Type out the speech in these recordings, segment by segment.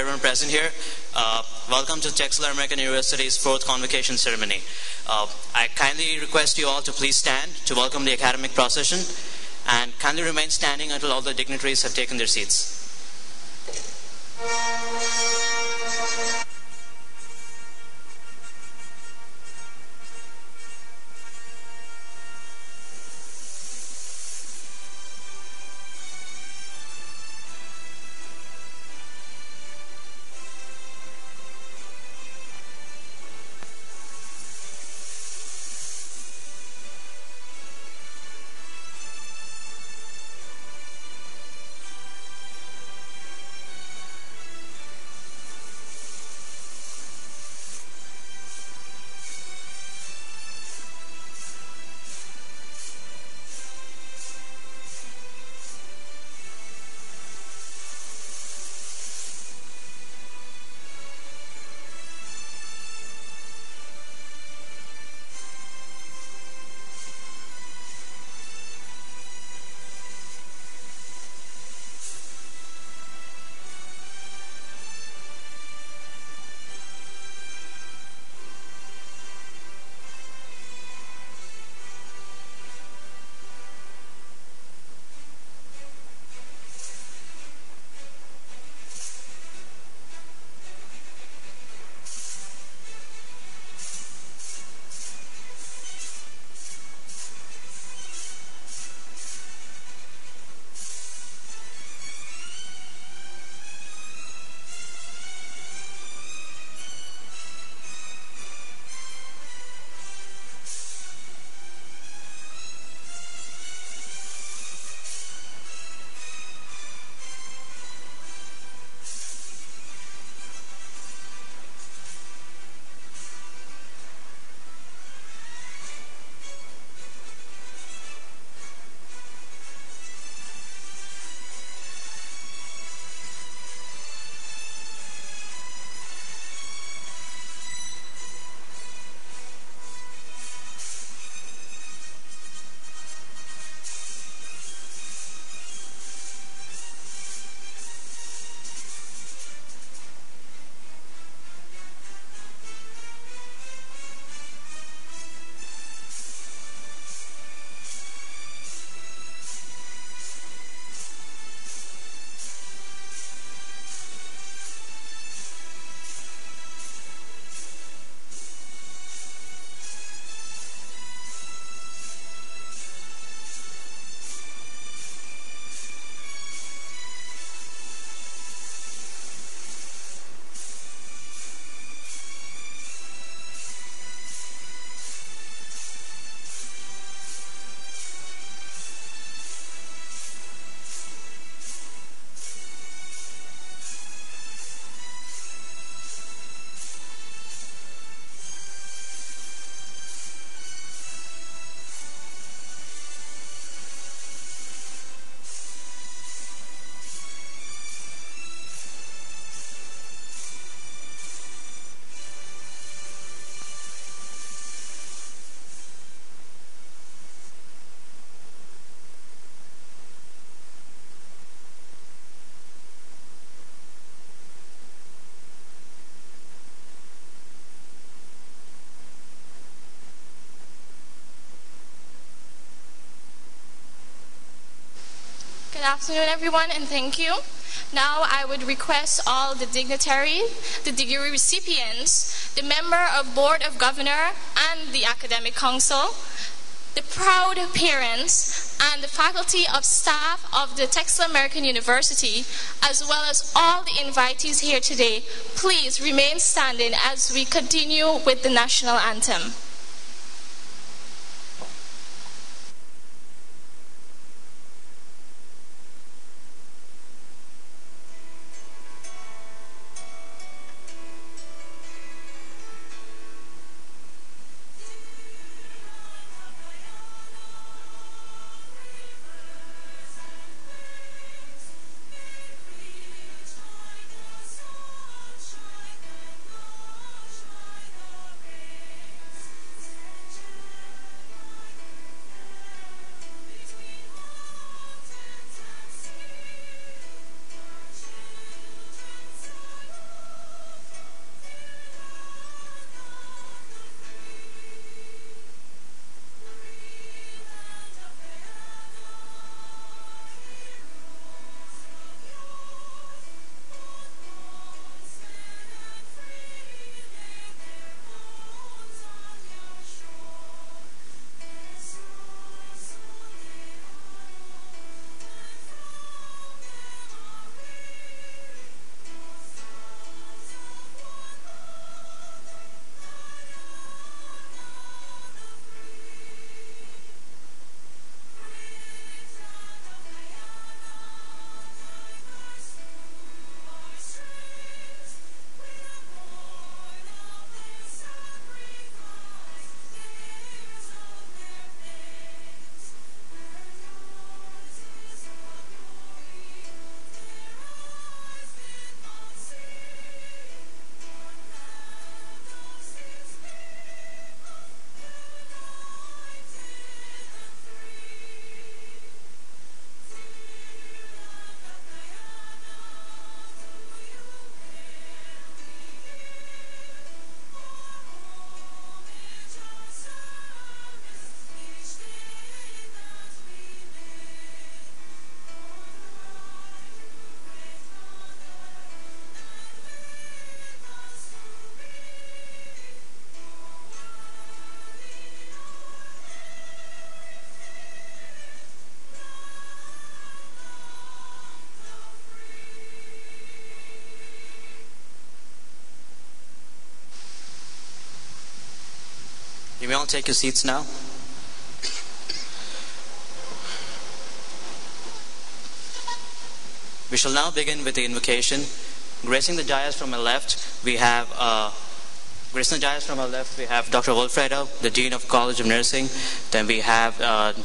everyone present here. Welcome to Texila American University's 4th Convocation Ceremony. I kindly request you all to please stand to welcome the academic procession, and kindly remain standing until all the dignitaries have taken their seats. Good afternoon, everyone, and thank you. Now I would request all the dignitaries, the degree recipients, the member of Board of Governor and the Academic Council, the proud parents, and the faculty of staff of the Texila American University, as well as all the invitees here today, please remain standing as we continue with the national anthem. may all take your seats now? We shall now begin with the invocation. Gracing the dais from my left, we have Dr. Wilfredo, the Dean of College of Nursing. Then we have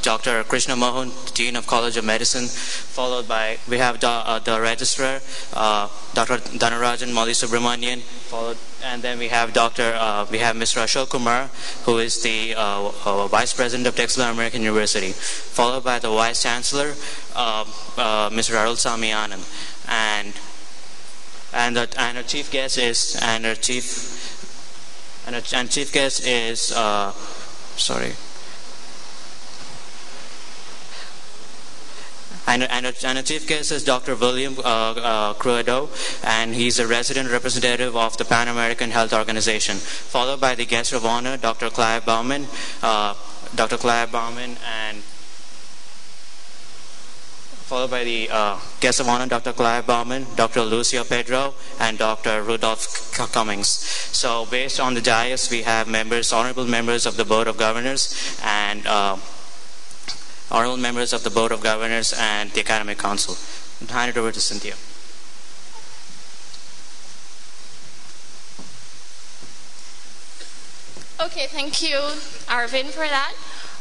Dr. Krishna Mohan, the Dean of College of Medicine. Followed by, we have the Registrar, Dr. Dhanarajan Mali Subramanian. And then we have Mr. Ashok Kumar, who is the Vice President of Texila American University. Followed by the Vice Chancellor, Mr. Arul Sami Anand. And our chief guest is, Dr. William Cruado, and he's a resident representative of the Pan American Health Organization. Followed by the guest of honor, Dr. Clive Bauman, Dr. Lucio Pedro, and Dr. Rudolph Cummings. So based on the dais, we have honorable members of the Board of Governors, and the Academic Council. I'll hand it over to Cynthia. Okay, thank you, Arvind, for that.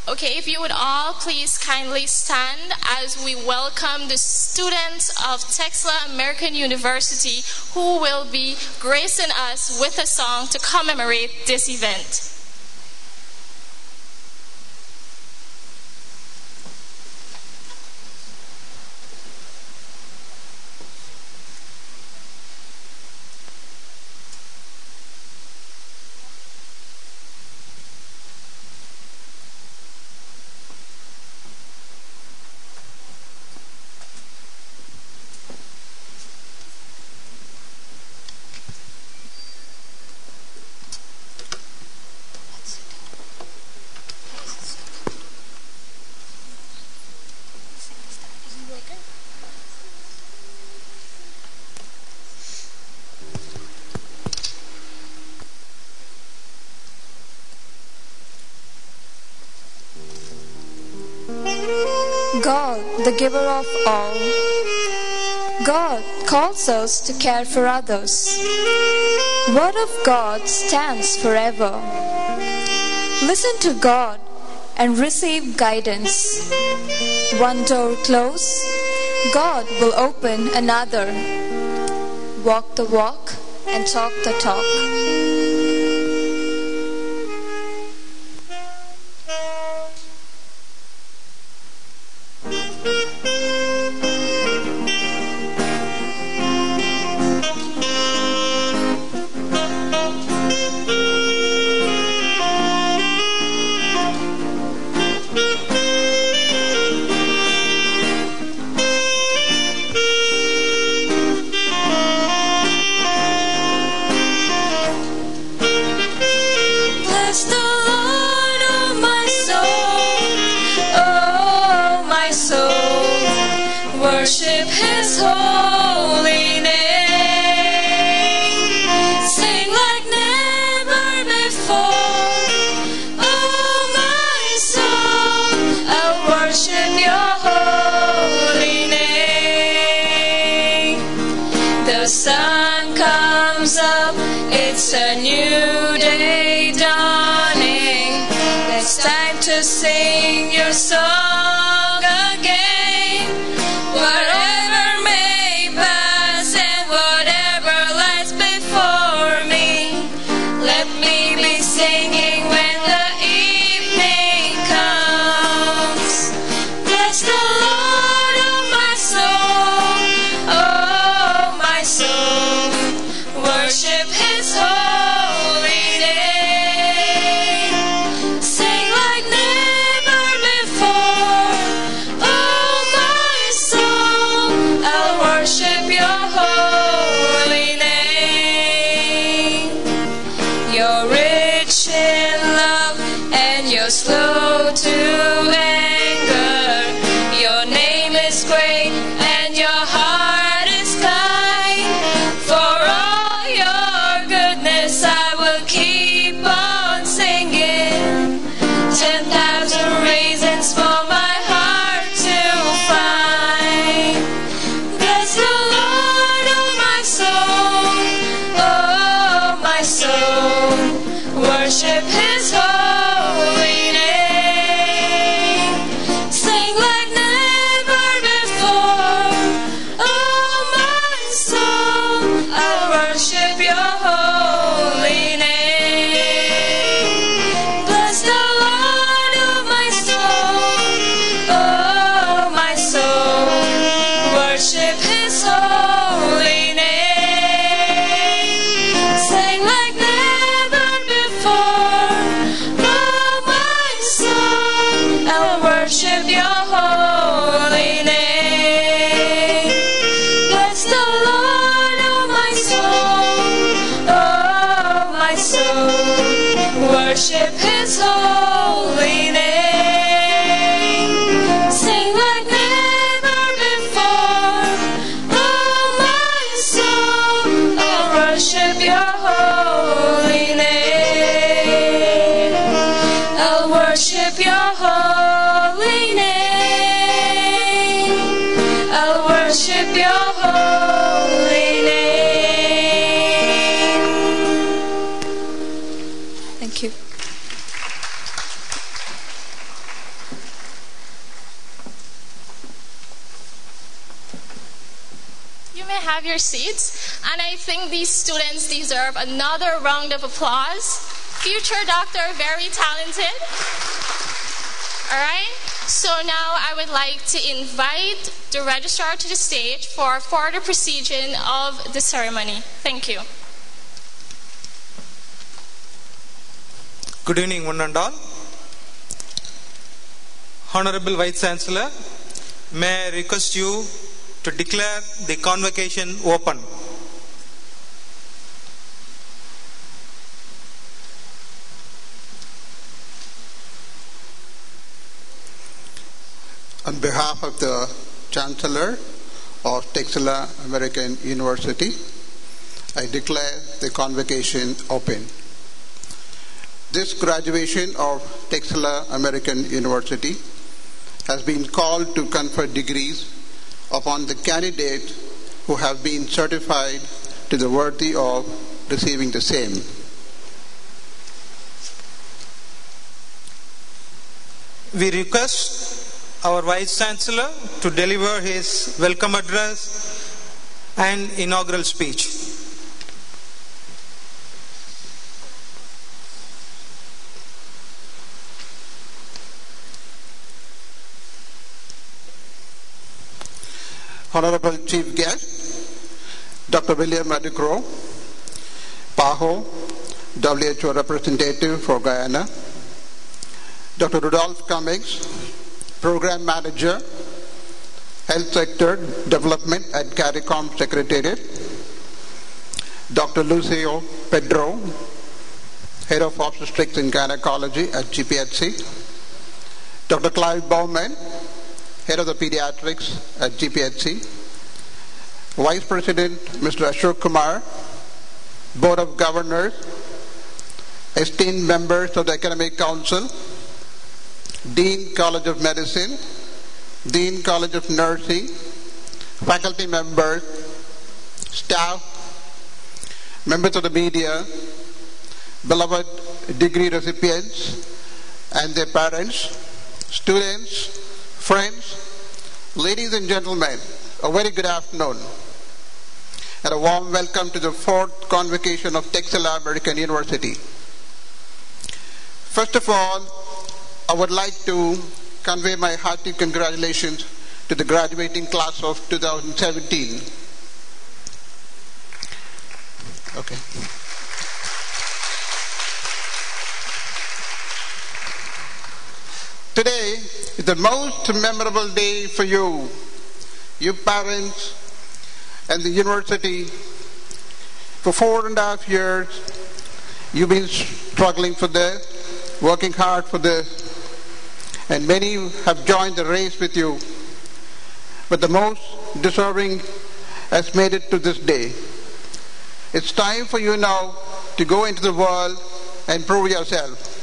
Okay, if you would all please kindly stand as we welcome the students of Texila American University who will be gracing us with a song to commemorate this event. God, the giver of all. God calls us to care for others. Word of God stands forever. Listen to God and receive guidance. One door closed, God will open another. Walk the walk and talk the talk. Worship His holy name. Sing like never before. Oh, my soul, I'll worship Your holy name. The sun comes up, it's a new day dawning. It's time to sing Your song again. Whatever may pass and whatever lies before me, let me be singing when the evening comes. Bless the Lord, oh my soul, worship His holy name. worship His holy name. Sing like never before, oh my soul, I'll worship Your holy name. Bless the Lord, oh my soul, worship His holy name. Sing like never before, oh my soul, I'll worship Your holy name. Bless the Lord, oh my soul, worship His holy name. Sing like never before, oh my soul, I'll worship Your holy name. I'll worship Your holy name. I'll worship Your holy name. Thank you. You may have your seats, and I think these students deserve another round of applause. Future doctor, very talented. All right, so now I would like to invite the registrar to the stage for further proceeding of the ceremony. Thank you. Good evening, one and all. Honorable Vice Chancellor, may I request you to declare the convocation open. On behalf of the Chancellor of Texila American University, I declare the convocation open. This graduation of Texila American University has been called to confer degrees upon the candidates who have been certified to the worthy of receiving the same. We request our Vice Chancellor to deliver his welcome address and inaugural speech. Honorable Chief Guest, Dr. William Adicro, PAHO, WHO Representative for Guyana, Dr. Rudolph Cummings, Program Manager, Health Sector Development at CARICOM Secretariat, Dr. Lucio Pedro, Head of Obstetrics and Gynecology at GPHC, Dr. Clive Bowman, Head of the Pediatrics at GPHC, Vice President Mr. Ashok Kumar, Board of Governors, esteemed members of the Academic Council, Dean College of Medicine, Dean College of Nursing, faculty members, staff, members of the media, beloved degree recipients and their parents, students, friends, ladies and gentlemen, a very good afternoon and a warm welcome to the 4th Convocation of Texila American University. First of all, I would like to convey my hearty congratulations to the graduating class of 2017. Okay. Today is the most memorable day for you, parents, and the university. For 4.5 years, you've been struggling for this, working hard for this, and many have joined the race with you. But the most deserving has made it to this day. It's time for you now to go into the world and prove yourself.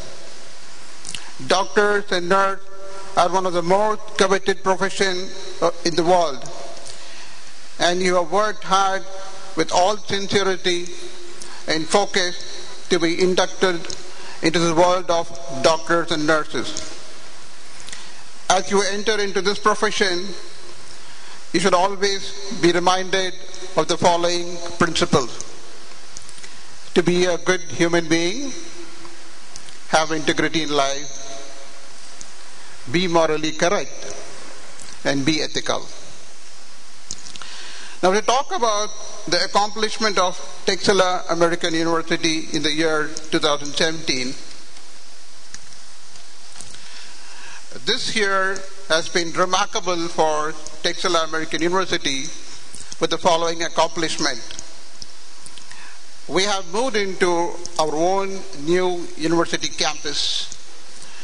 Doctors and nurses are one of the most coveted professions in the world. And you have worked hard with all sincerity and focus to be inducted into the world of doctors and nurses. As you enter into this profession, you should always be reminded of the following principles. To be a good human being, have integrity in life, be morally correct, and be ethical. Now we talk about the accomplishment of Texila American University in the year 2017. This year has been remarkable for Texila American University with the following accomplishment. We have moved into our own new university campus,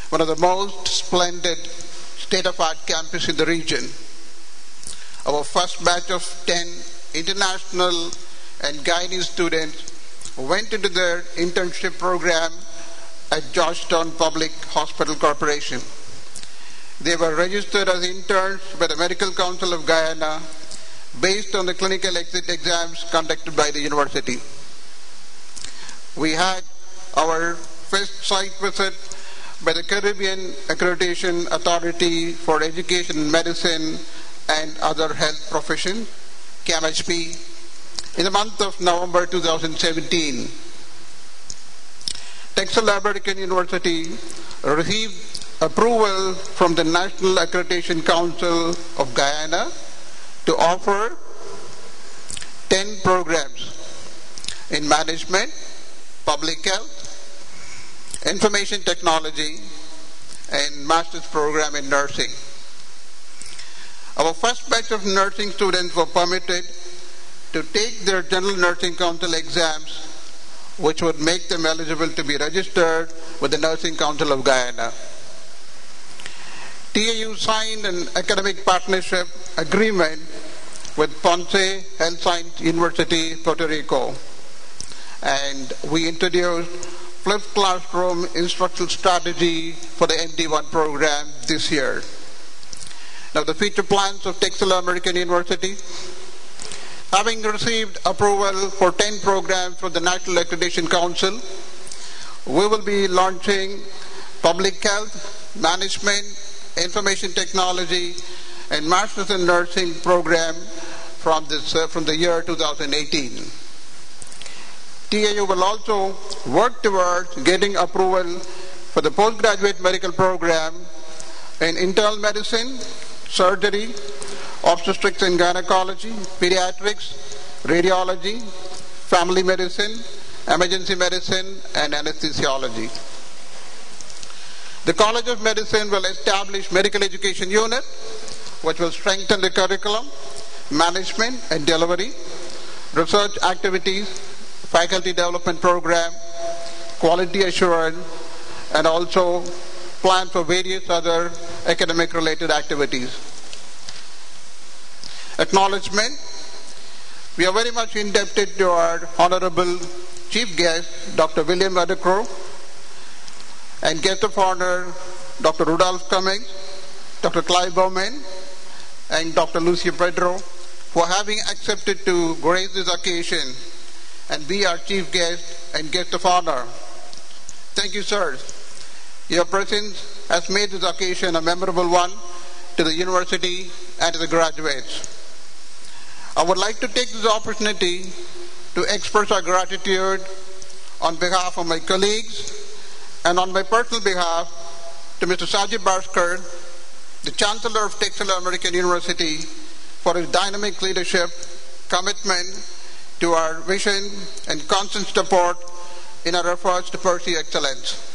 one of the most splendid state-of-art campus in the region. Our first batch of 10 international and Guyanese students went into their internship program at Georgetown Public Hospital Corporation. They were registered as interns by the Medical Council of Guyana based on the clinical exit exams conducted by the university. We had our first site visit by the Caribbean Accreditation Authority for Education and Medicine and Other Health Professions, CAMHP, in the month of November 2017. Texila American University received approval from the National Accreditation Council of Guyana to offer 10 programs in management, public health, information technology, and master's program in nursing. Our first batch of nursing students were permitted to take their General Nursing Council exams, which would make them eligible to be registered with the Nursing Council of Guyana. TAU signed an academic partnership agreement with Ponce Health Science University, Puerto Rico, and we introduced flipped classroom instructional strategy for the MD1 program this year. Now the future plans of Texila American University, having received approval for 10 programs from the National Accreditation Council, we will be launching public health, management, information technology, and Masters in Nursing program from the year 2018. TAU will also work towards getting approval for the postgraduate medical program in internal medicine, surgery, obstetrics and gynecology, pediatrics, radiology, family medicine, emergency medicine, and anesthesiology. The College of Medicine will establish medical education unit, which will strengthen the curriculum, management and delivery, research activities, faculty development program, quality assurance, and also plan for various other academic related activities. Acknowledgement. We are very much indebted to our honorable chief guest, Dr. William Adecro, and guest of honor, Dr. Rudolph Cummings, Dr. Clive Bowman, and Dr. Lucia Pedro, for having accepted to grace this occasion and be our chief guest and guest of honor. Thank you, sirs. Your presence has made this occasion a memorable one to the university and to the graduates. I would like to take this opportunity to express our gratitude on behalf of my colleagues and on my personal behalf to Mr. Sajid Bhaskar, the Chancellor of Texila American University, for his dynamic leadership, commitment to our vision, and constant support in our efforts to pursue excellence.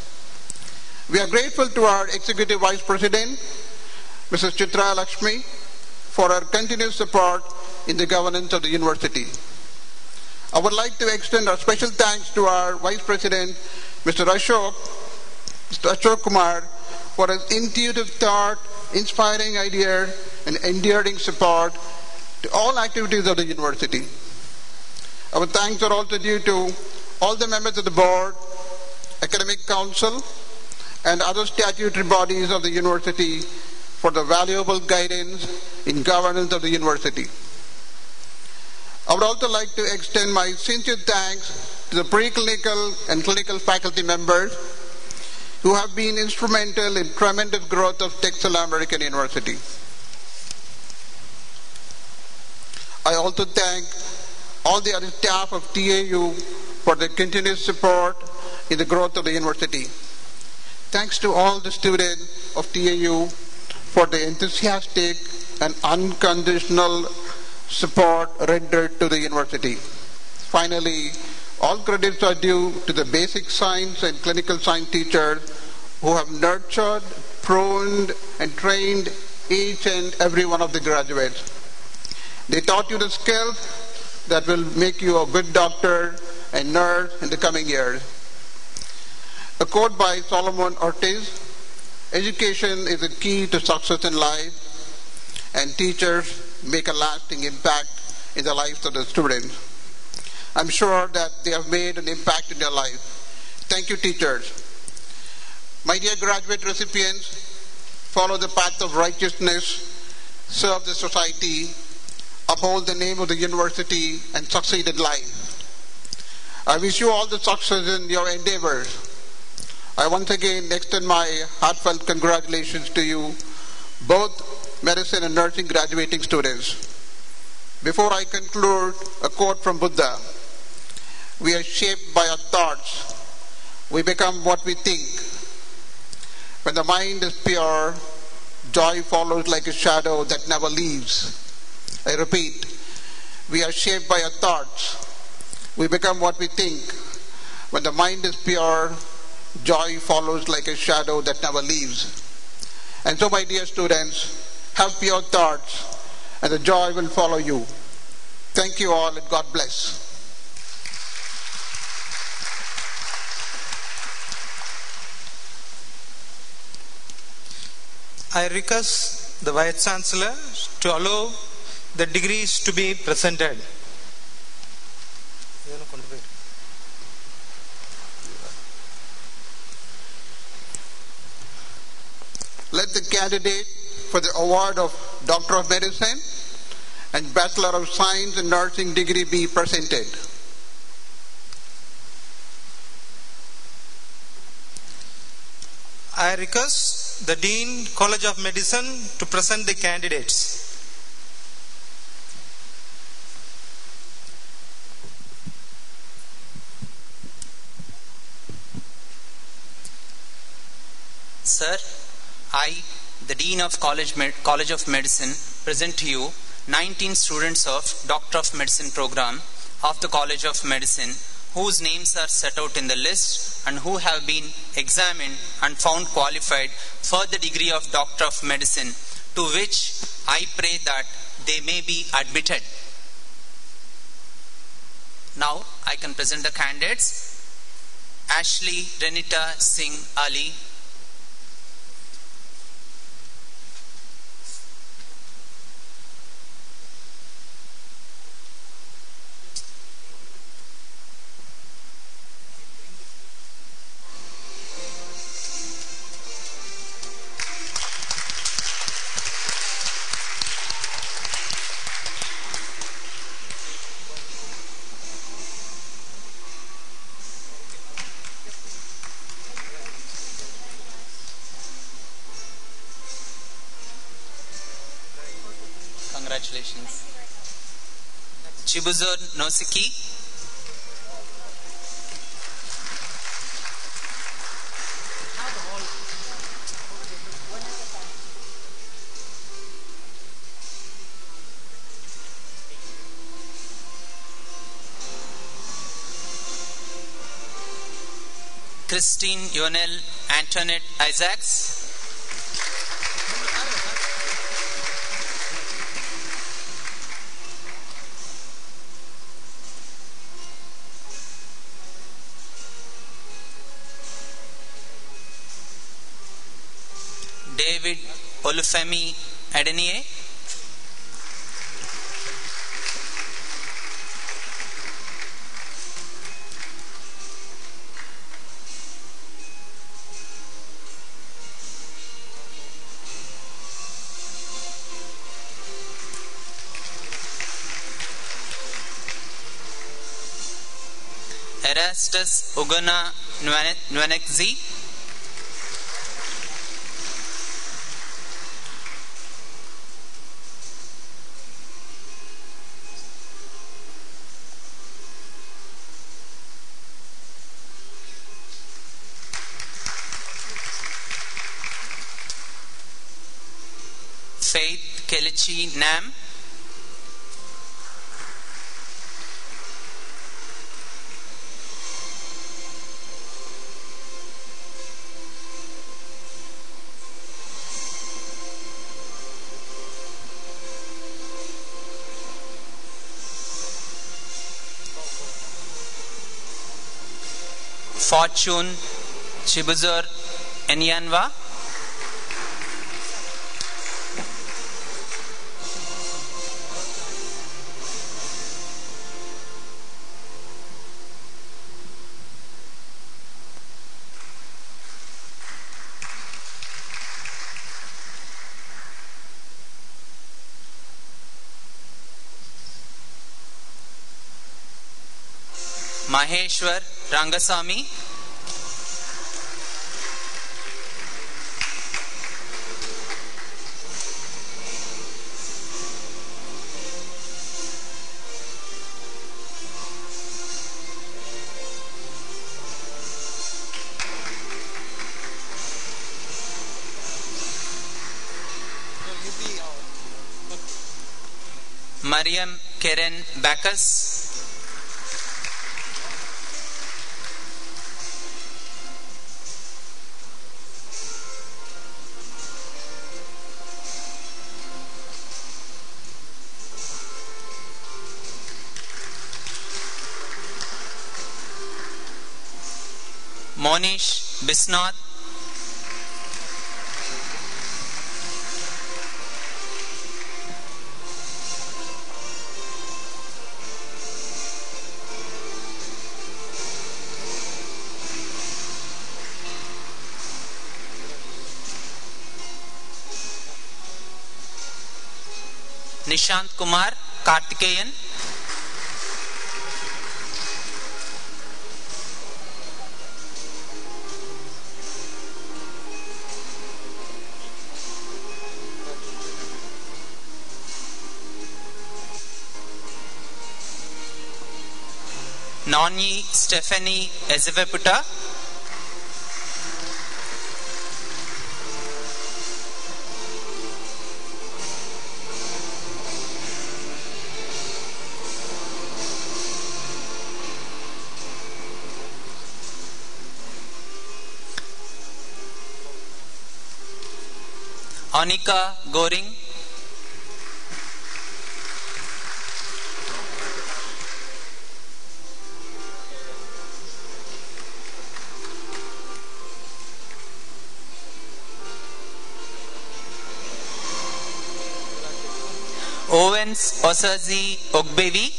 We are grateful to our Executive Vice President, Mrs. Chitra Lakshmi, for her continuous support in the governance of the university. I would like to extend our special thanks to our Vice President, Mr. Ashok Kumar, for his intuitive thought, inspiring idea, and enduring support to all activities of the university. Our thanks are also due to all the members of the board, academic council, and other statutory bodies of the university for the valuable guidance in governance of the university. I would also like to extend my sincere thanks to the preclinical and clinical faculty members who have been instrumental in tremendous growth of Texila American University. I also thank all the other staff of TAU for their continuous support in the growth of the university. Thanks to all the students of TAU for the enthusiastic and unconditional support rendered to the university. Finally, all credits are due to the basic science and clinical science teachers who have nurtured, pruned, and trained each and every one of the graduates. They taught you the skills that will make you a good doctor and nurse in the coming years. A quote by Solomon Ortiz: "Education is the key to success in life, and teachers make a lasting impact in the lives of the students." I'm sure that they have made an impact in your life. Thank you, teachers. My dear graduate recipients, follow the path of righteousness, serve the society, uphold the name of the university, and succeed in life. I wish you all the success in your endeavors. I once again extend my heartfelt congratulations to you, both medicine and nursing graduating students. Before I conclude, a quote from Buddha: "We are shaped by our thoughts. We become what we think. When the mind is pure, joy follows like a shadow that never leaves." I repeat, we are shaped by our thoughts. We become what we think. When the mind is pure, joy follows like a shadow that never leaves. And so, my dear students, have pure thoughts, and the joy will follow you. Thank you all, and God bless. I request the Vice Chancellor to allow the degrees to be presented. Let the candidate for the award of Doctor of Medicine and Bachelor of Science and Nursing degree be presented. I request the Dean, College of Medicine, to present the candidates. Sir, I, the Dean of College of Medicine, present to you 19 students of Doctor of Medicine program of the College of Medicine, whose names are set out in the list and who have been examined and found qualified for the degree of Doctor of Medicine, to which I pray that they may be admitted. Now I can present the candidates. Ashley Renita Singh Ali, congratulations. Chibuzor Nosiki, Christine Yonel Antoinette Isaacs, David Olufemi Adeniye, Erastus Ugona Nwanekzi, Faith Kelechi Nam, Fortune Chibuzur Enyanwa, Maheshwar Rangasamy, Mariam Keren Bacchus, Monish Bisnath, Nishant Kumar Kartikeyan, Nonyi Stephanie Ezeveputa, Anika Goring, Owens Osazi Ogbevi,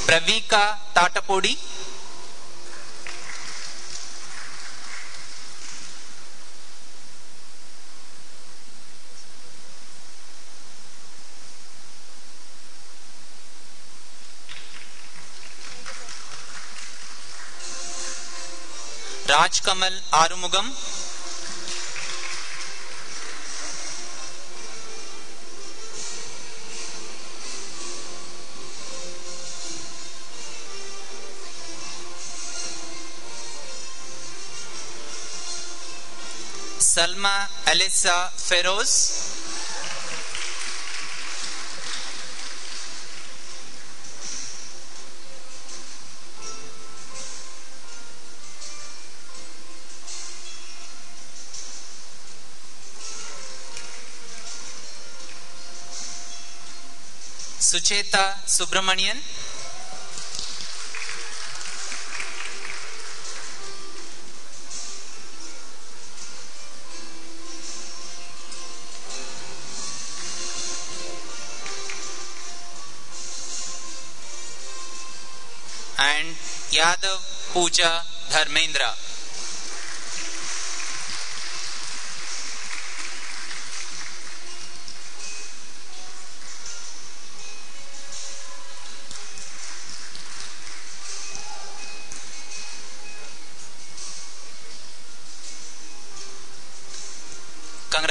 Pravika Tatapodi, Raj Kamal Arumugam, Salma Alissa Feroz, Sucheta Subramanian, and Yadav Pooja Dharmendra.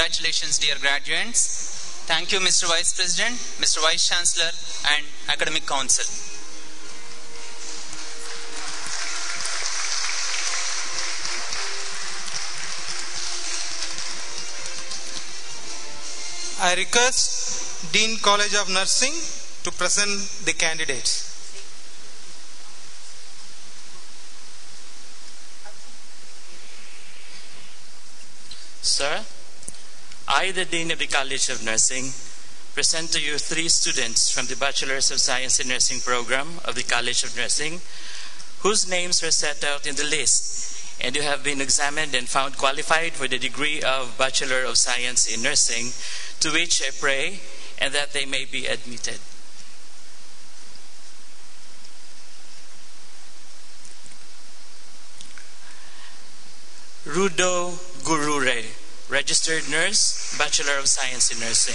Congratulations, dear graduates. Thank you, Mr. Vice President, Mr. Vice Chancellor, and Academic Council. I request Dean College of Nursing to present the candidates. Sir, I, the Dean of the College of Nursing, present to you 3 students from the Bachelor's of Science in Nursing program of the College of Nursing, whose names are set out in the list, and who have been examined and found qualified for the degree of Bachelor of Science in Nursing, to which I pray, and that they may be admitted. Rudo Gurure, registered nurse, Bachelor of Science in Nursing.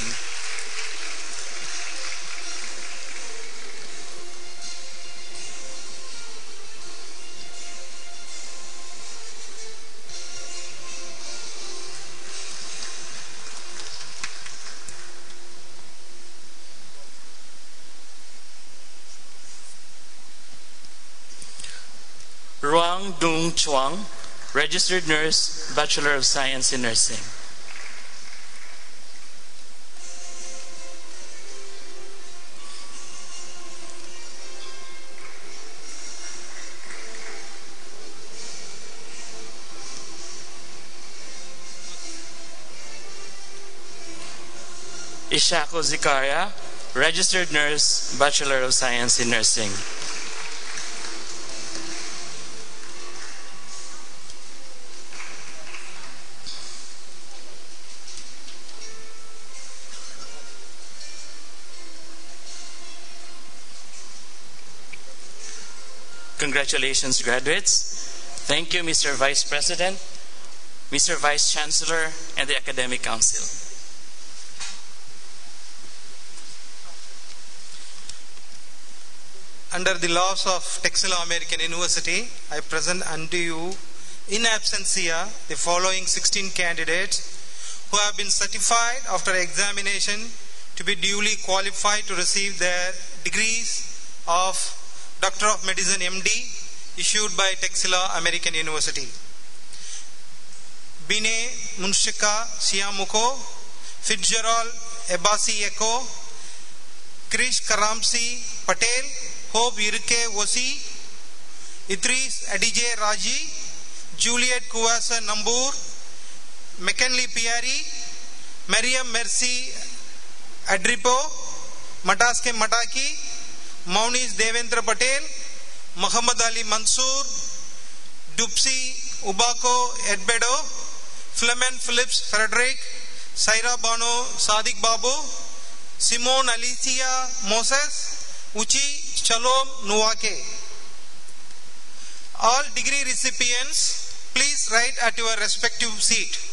Ruang Dung Chuang, registered nurse, Bachelor of Science in Nursing. Ishako Zikaria, registered nurse, Bachelor of Science in Nursing. Congratulations, graduates. Thank you, Mr. Vice President, Mr. Vice Chancellor, and the Academic Council. Under the laws of Texila American University, I present unto you in absentia the following 16 candidates who have been certified after examination to be duly qualified to receive their degrees of Doctor of Medicine MD issued by Texila American University. Bine Munshika Siamuko, Fitzgerald Ebasi Eko, Krish Karamsi Patel, Hope Yirke Wosi, Idris Adije Raji, Juliet Kuwasa Nambur, McKinley Piari, Mariam Mercy Adripo, Mataske Mataki, Maunis Devendra Patel, Muhammad Ali Mansoor, Dupsi Ubako Edbedo, Flemen Phillips Frederick, Saira Bano Sadiq Babu, Simone Alicia Moses, Uchi Shalom Nuwake. All degree recipients, please write at your respective seat.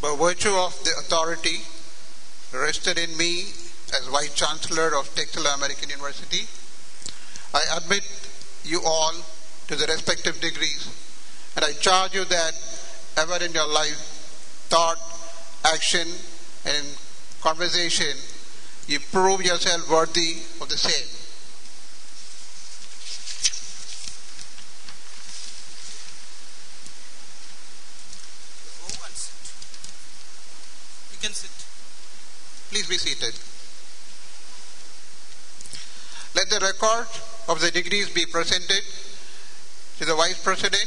By virtue of the authority vested in me as Vice Chancellor of Texila American University, I admit you all to the respective degrees, and I charge you that ever in your life, thought, action, and conversation, you prove yourself worthy of the same. You can sit. Please be seated. Let the record of the degrees be presented to the Vice President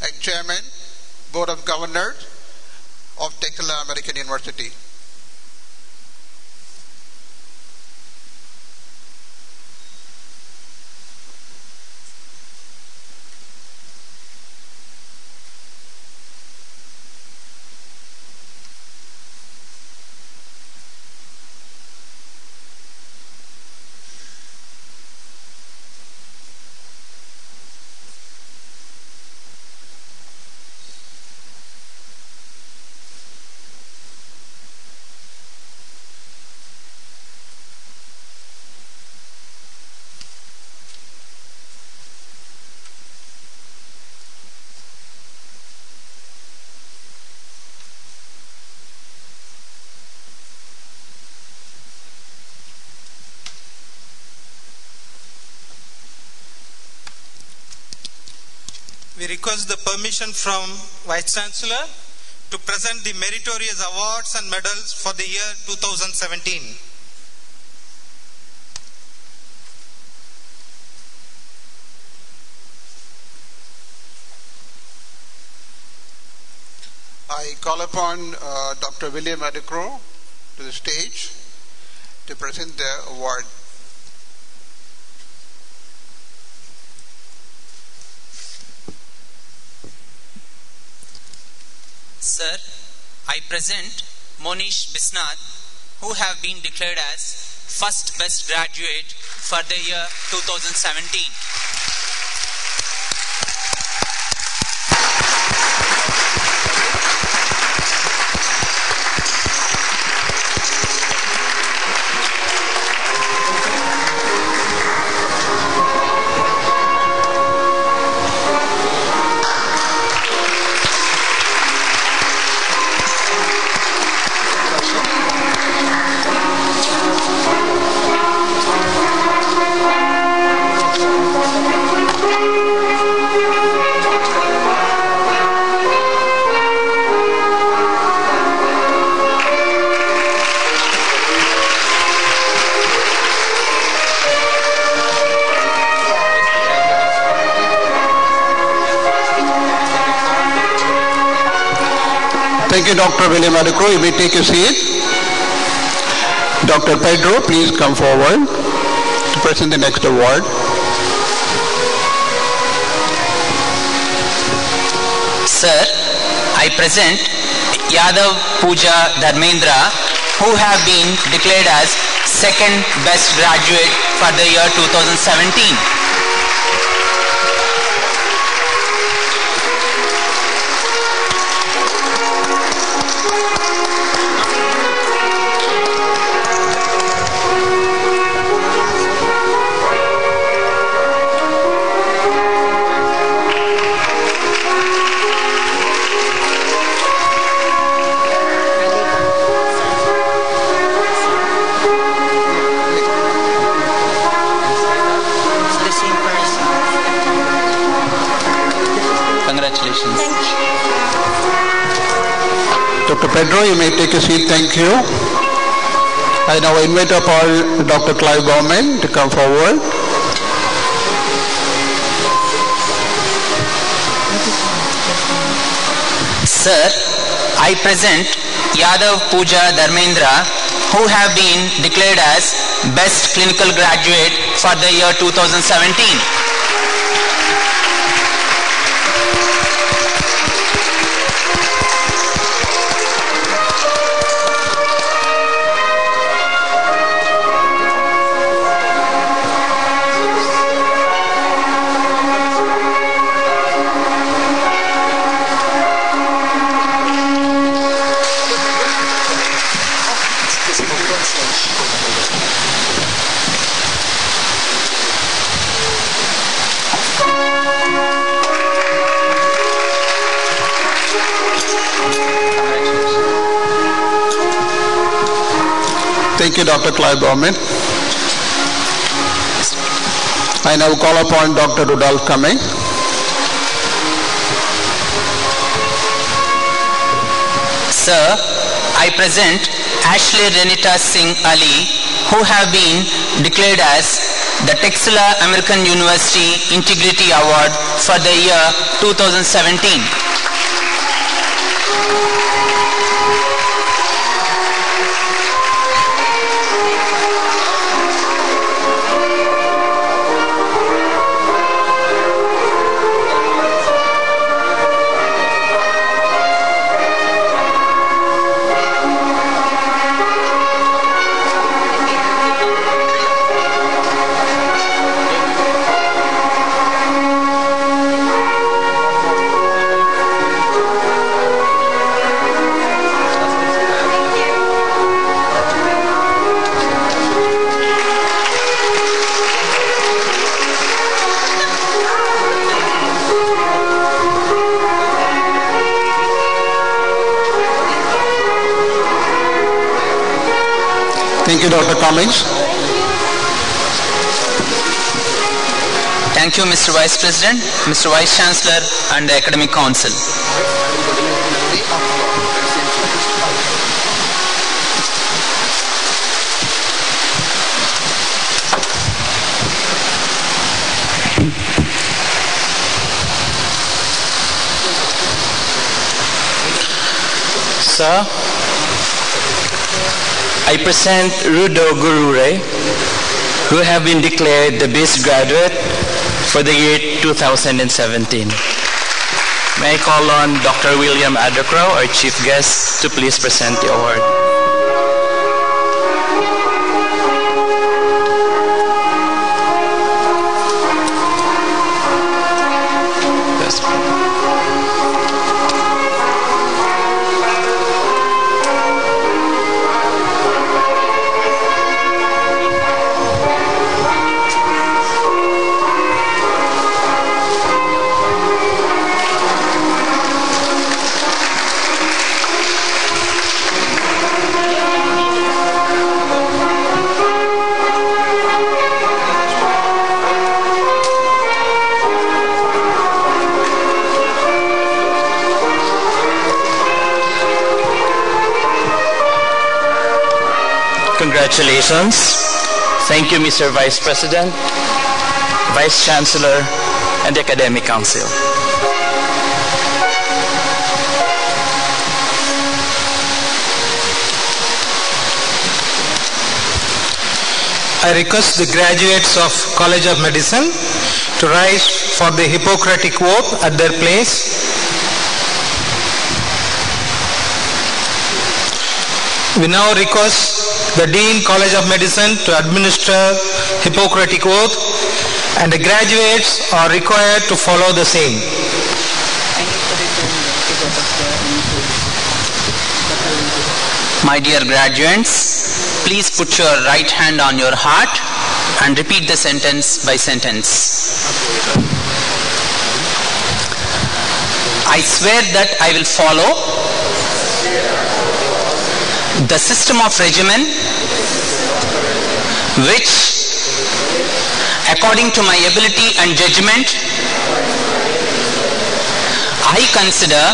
and Chairman, Board of Governors of Texila American University. we request the permission from Vice Chancellor to present the meritorious awards and medals for the year 2017. I call upon Dr. William Adicro to the stage to present the award. Sir, I present Monish Bisnath, who have been declared as first best graduate for the year 2017. Thank you, Dr. William Adicro. You may take a seat. Dr. Pedro, please come forward to present the next award. Sir, I present Yadav Pooja Dharmendra, who have been declared as second best graduate for the year 2017. Congratulations. Dr. Pedro, you may take a seat. Thank you. I now invite up all Dr. Clive Bowman to come forward. Sir, I present Yadav Pooja Dharmendra, who have been declared as best clinical graduate for the year 2017. Thank you, Dr. Clive Bowman. I now call upon Dr. Rudolph Cumming. Sir, I present Ashley Renita Singh Ali, who have been declared as the Texila American University Integrity Award for the year 2017. Thank you, Dr. Cummings. Thank you, Mr. Vice President, Mr. Vice Chancellor, and the Academic Council. Sir, I present Rudo Gurure, who have been declared the best graduate for the year 2017. May I call on Dr. William Adocro, our chief guest, to please present the award. Congratulations. Thank you, Mr. Vice President, Vice Chancellor, and the Academic Council. I request the graduates of College of Medicine to rise for the Hippocratic Oath at their place. We now request the Dean, College of Medicine, to administer Hippocratic Oath, and the graduates are required to follow the same. My dear graduates, please put your right hand on your heart and repeat the sentence by sentence. I swear that I will follow the system of regimen which, according to my ability and judgment, I consider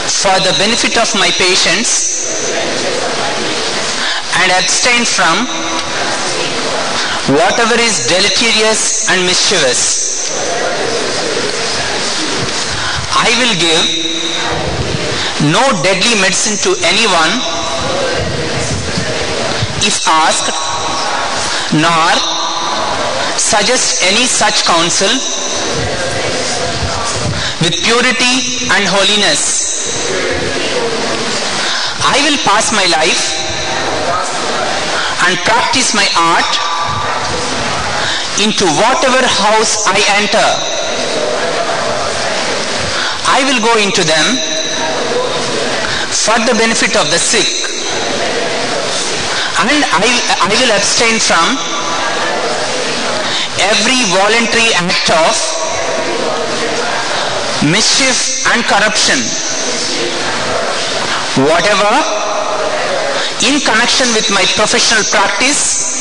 for the benefit of my patients, and abstain from whatever is deleterious and mischievous. I will give no deadly medicine to anyone if asked, nor suggest any such counsel with purity and holiness. I will pass my life and practice my art into whatever house I enter. I will go into them for the benefit of the sick, and I will abstain from every voluntary act of mischief and corruption, whatever in connection with my professional practice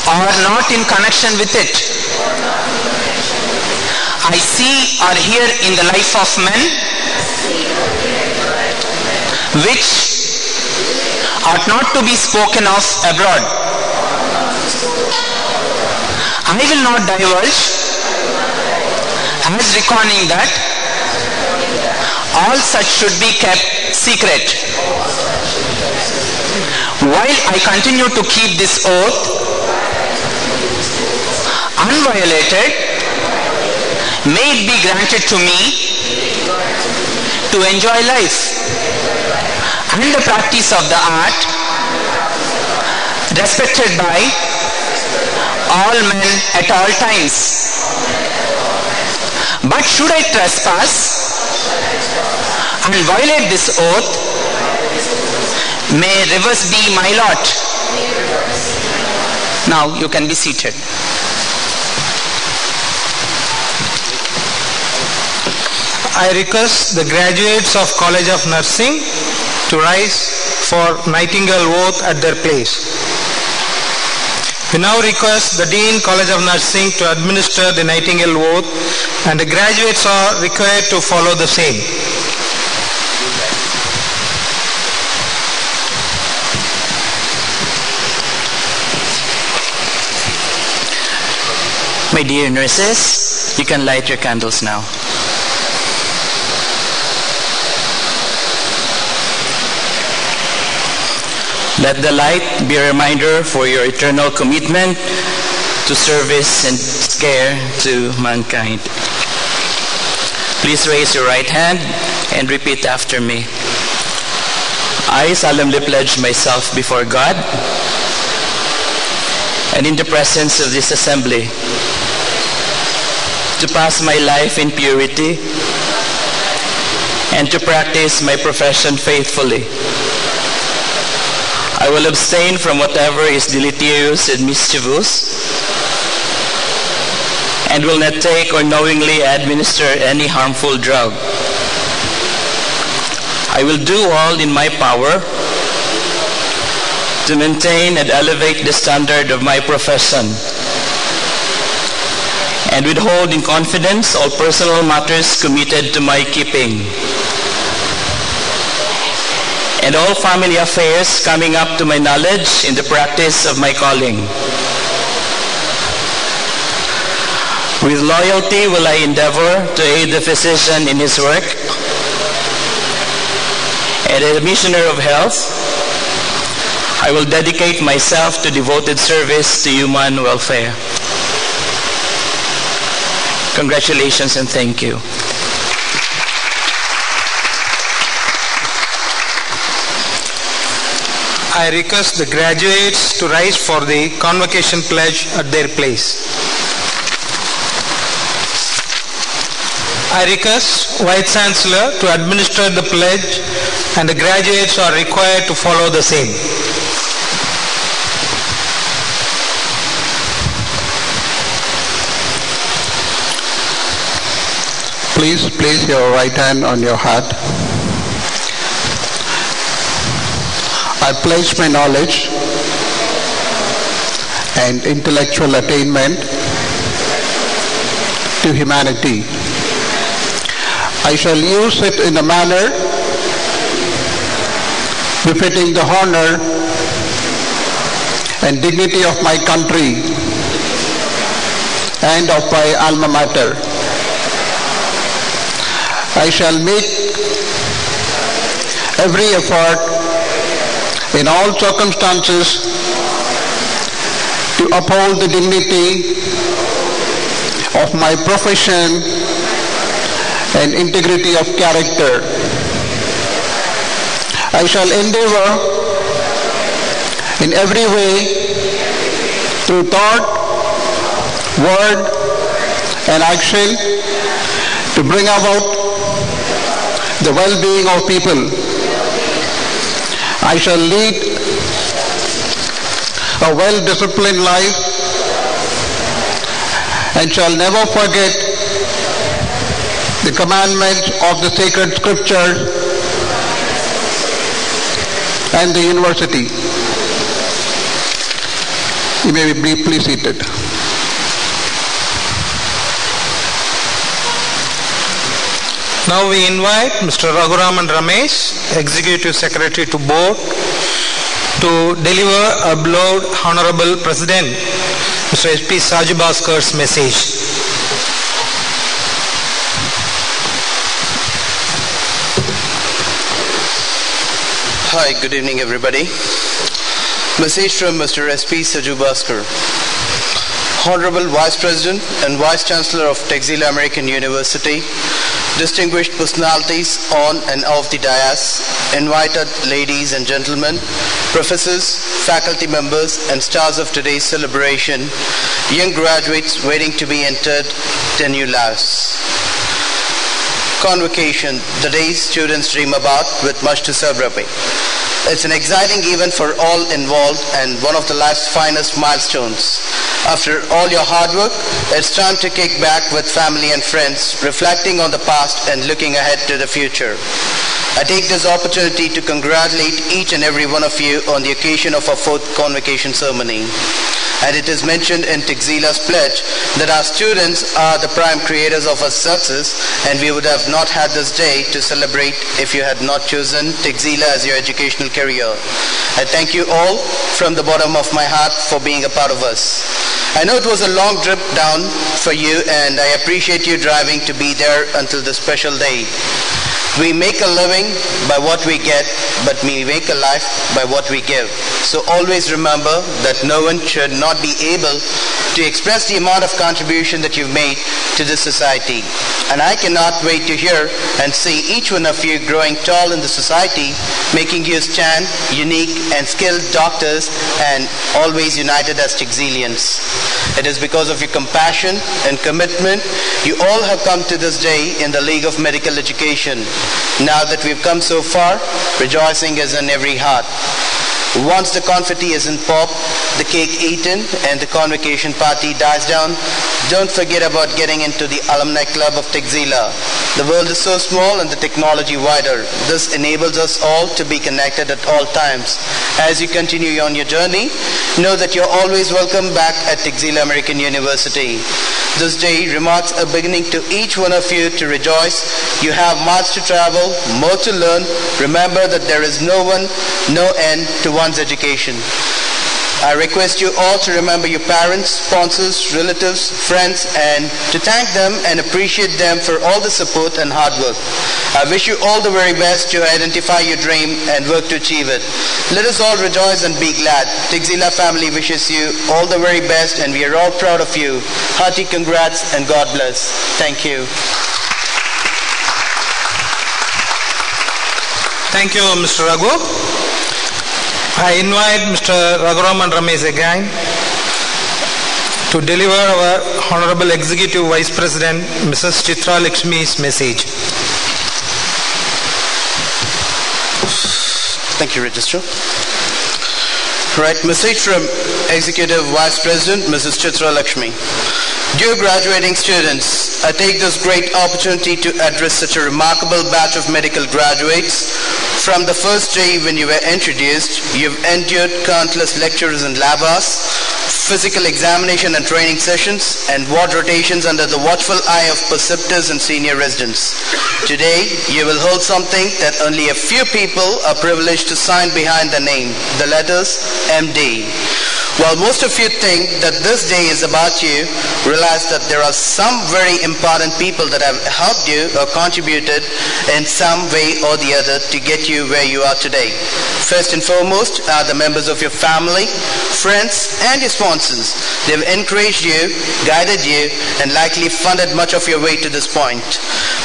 or not in connection with it, I see or hear in the life of men which ought not to be spoken of abroad. I will not divulge as reckoning that all such should be kept secret. While I continue to keep this oath unviolated, may it be granted to me to enjoy life and the practice of the art respected by all men at all times. But should I trespass and violate this oath, may reverse be my lot. Now you can be seated. I request the graduates of College of Nursing to rise for Nightingale Oath at their place. We now request the Dean, College of Nursing to administer the Nightingale Oath, and the graduates are required to follow the same. My dear nurses, you can light your candles now. Let the light be a reminder for your eternal commitment to service and care to mankind. Please raise your right hand and repeat after me. I solemnly pledge myself before God and in the presence of this assembly to pass my life in purity and to practice my profession faithfully. I will abstain from whatever is deleterious and mischievous and will not take or knowingly administer any harmful drug. I will do all in my power to maintain and elevate the standard of my profession and withhold in confidence all personal matters committed to my keeping, and all family affairs coming up to my knowledge in the practice of my calling. With loyalty will I endeavor to aid the physician in his work, and as a missionary of health, I will dedicate myself to devoted service to human welfare. Congratulations and thank you. I request the graduates to rise for the Convocation Pledge at their place. I request Vice Chancellor to administer the pledge, and the graduates are required to follow the same. Please place your right hand on your heart. I pledge my knowledge and intellectual attainment to humanity. I shall use it in a manner befitting the honor and dignity of my country and of my alma mater. I shall make every effort in all circumstances to uphold the dignity of my profession and integrity of character. I shall endeavor in every way through thought, word, and action to bring about the well-being of people. I shall lead a well-disciplined life and shall never forget the commandments of the sacred scriptures and the university. You may be briefly seated. Now we invite Mr. Raghuraman Ramesh, Executive Secretary to Board, to deliver our beloved Honorable President, Mr. S.P. Sajubhaskar's message. Hi, good evening everybody. Message from Mr. S.P. Sajubhaskar. Honorable Vice President and Vice Chancellor of Texila American University, distinguished personalities on and off the dais, invited ladies and gentlemen, professors, faculty members, and stars of today's celebration, young graduates waiting to be entered, tenure lives. Convocation, the day students dream about with much to celebrate. It's an exciting event for all involved and one of the life's finest milestones. After all your hard work, it's time to kick back with family and friends, reflecting on the past and looking ahead to the future. I take this opportunity to congratulate each and every one of you on the occasion of our 4th convocation ceremony. And it is mentioned in Texila's pledge that our students are the prime creators of our success, and we would have not had this day to celebrate if you had not chosen Texila as your educational career. I thank you all from the bottom of my heart for being a part of us. I know it was a long trip down for you, and I appreciate you driving to be there until this special day. We make a living by what we get, but we make a life by what we give. So always remember that no one should not be able to express the amount of contribution that you've made to this society. And I cannot wait to hear and see each one of you growing tall in the society, making you stand unique and skilled doctors and always united as Texilians. It is because of your compassion and commitment you all have come to this day in the League of Medical Education. Now that we've come so far, rejoicing is in every heart. Once the confetti isn't popped, the cake eaten, and the convocation party dies down, don't forget about getting into the alumni club of Texila. The world is so small and the technology wider. This enables us all to be connected at all times. As you continue on your journey, know that you're always welcome back at Texila American University. This day remarks a beginning to each one of you to rejoice. You have much to travel, more to learn. Remember that there is no end to one's education. I request you all to remember your parents, sponsors, relatives, friends, and to thank them and appreciate them for all the support and hard work. I wish you all the very best to identify your dream and work to achieve it. Let us all rejoice and be glad. Texila family wishes you all the very best, and we are all proud of you. Hearty congrats and God bless. Thank you. Thank you, Mr. Raghu. I invite Mr. Raghuram and Ramesh again to deliver our Honorable Executive Vice President, Mrs. Chitra Lakshmi's message. Thank you, Registrar. Right, message from Executive Vice President, Mrs. Chitra Lakshmi. Dear graduating students, I take this great opportunity to address such a remarkable batch of medical graduates. From the first day when you were introduced, you've endured countless lectures and lab hours, physical examination and training sessions, and ward rotations under the watchful eye of preceptors and senior residents. Today, you will hold something that only a few people are privileged to sign behind the name, the letters MD. While most of you think that this day is about you, realize that there are some very important people that have helped you or contributed in some way or the other to get you where you are today. First and foremost are the members of your family, friends, and your sponsors. They've encouraged you, guided you, and likely funded much of your way to this point.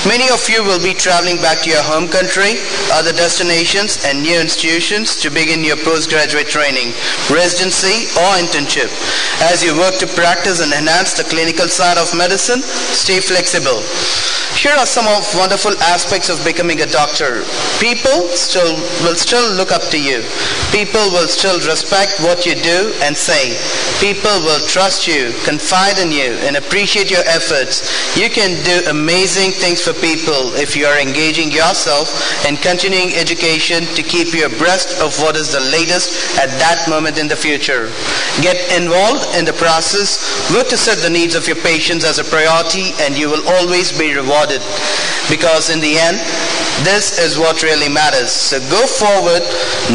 Many of you will be traveling back to your home country, other destinations, and new institutions to begin your postgraduate training, residency, or internship. As you work to practice and enhance the clinical side of medicine, stay flexible. Here are some of wonderful aspects of becoming a doctor. People will still look up to you. People will still respect what you do and say. People will trust you, confide in you, and appreciate your efforts. You can do amazing things for people if you are engaging yourself and continuing education to keep you abreast of what is the latest at that moment in the future. Get involved in the process, work to set the needs of your patients as a priority, and you will always be rewarded. Because in the end, this is what really matters. So go forward,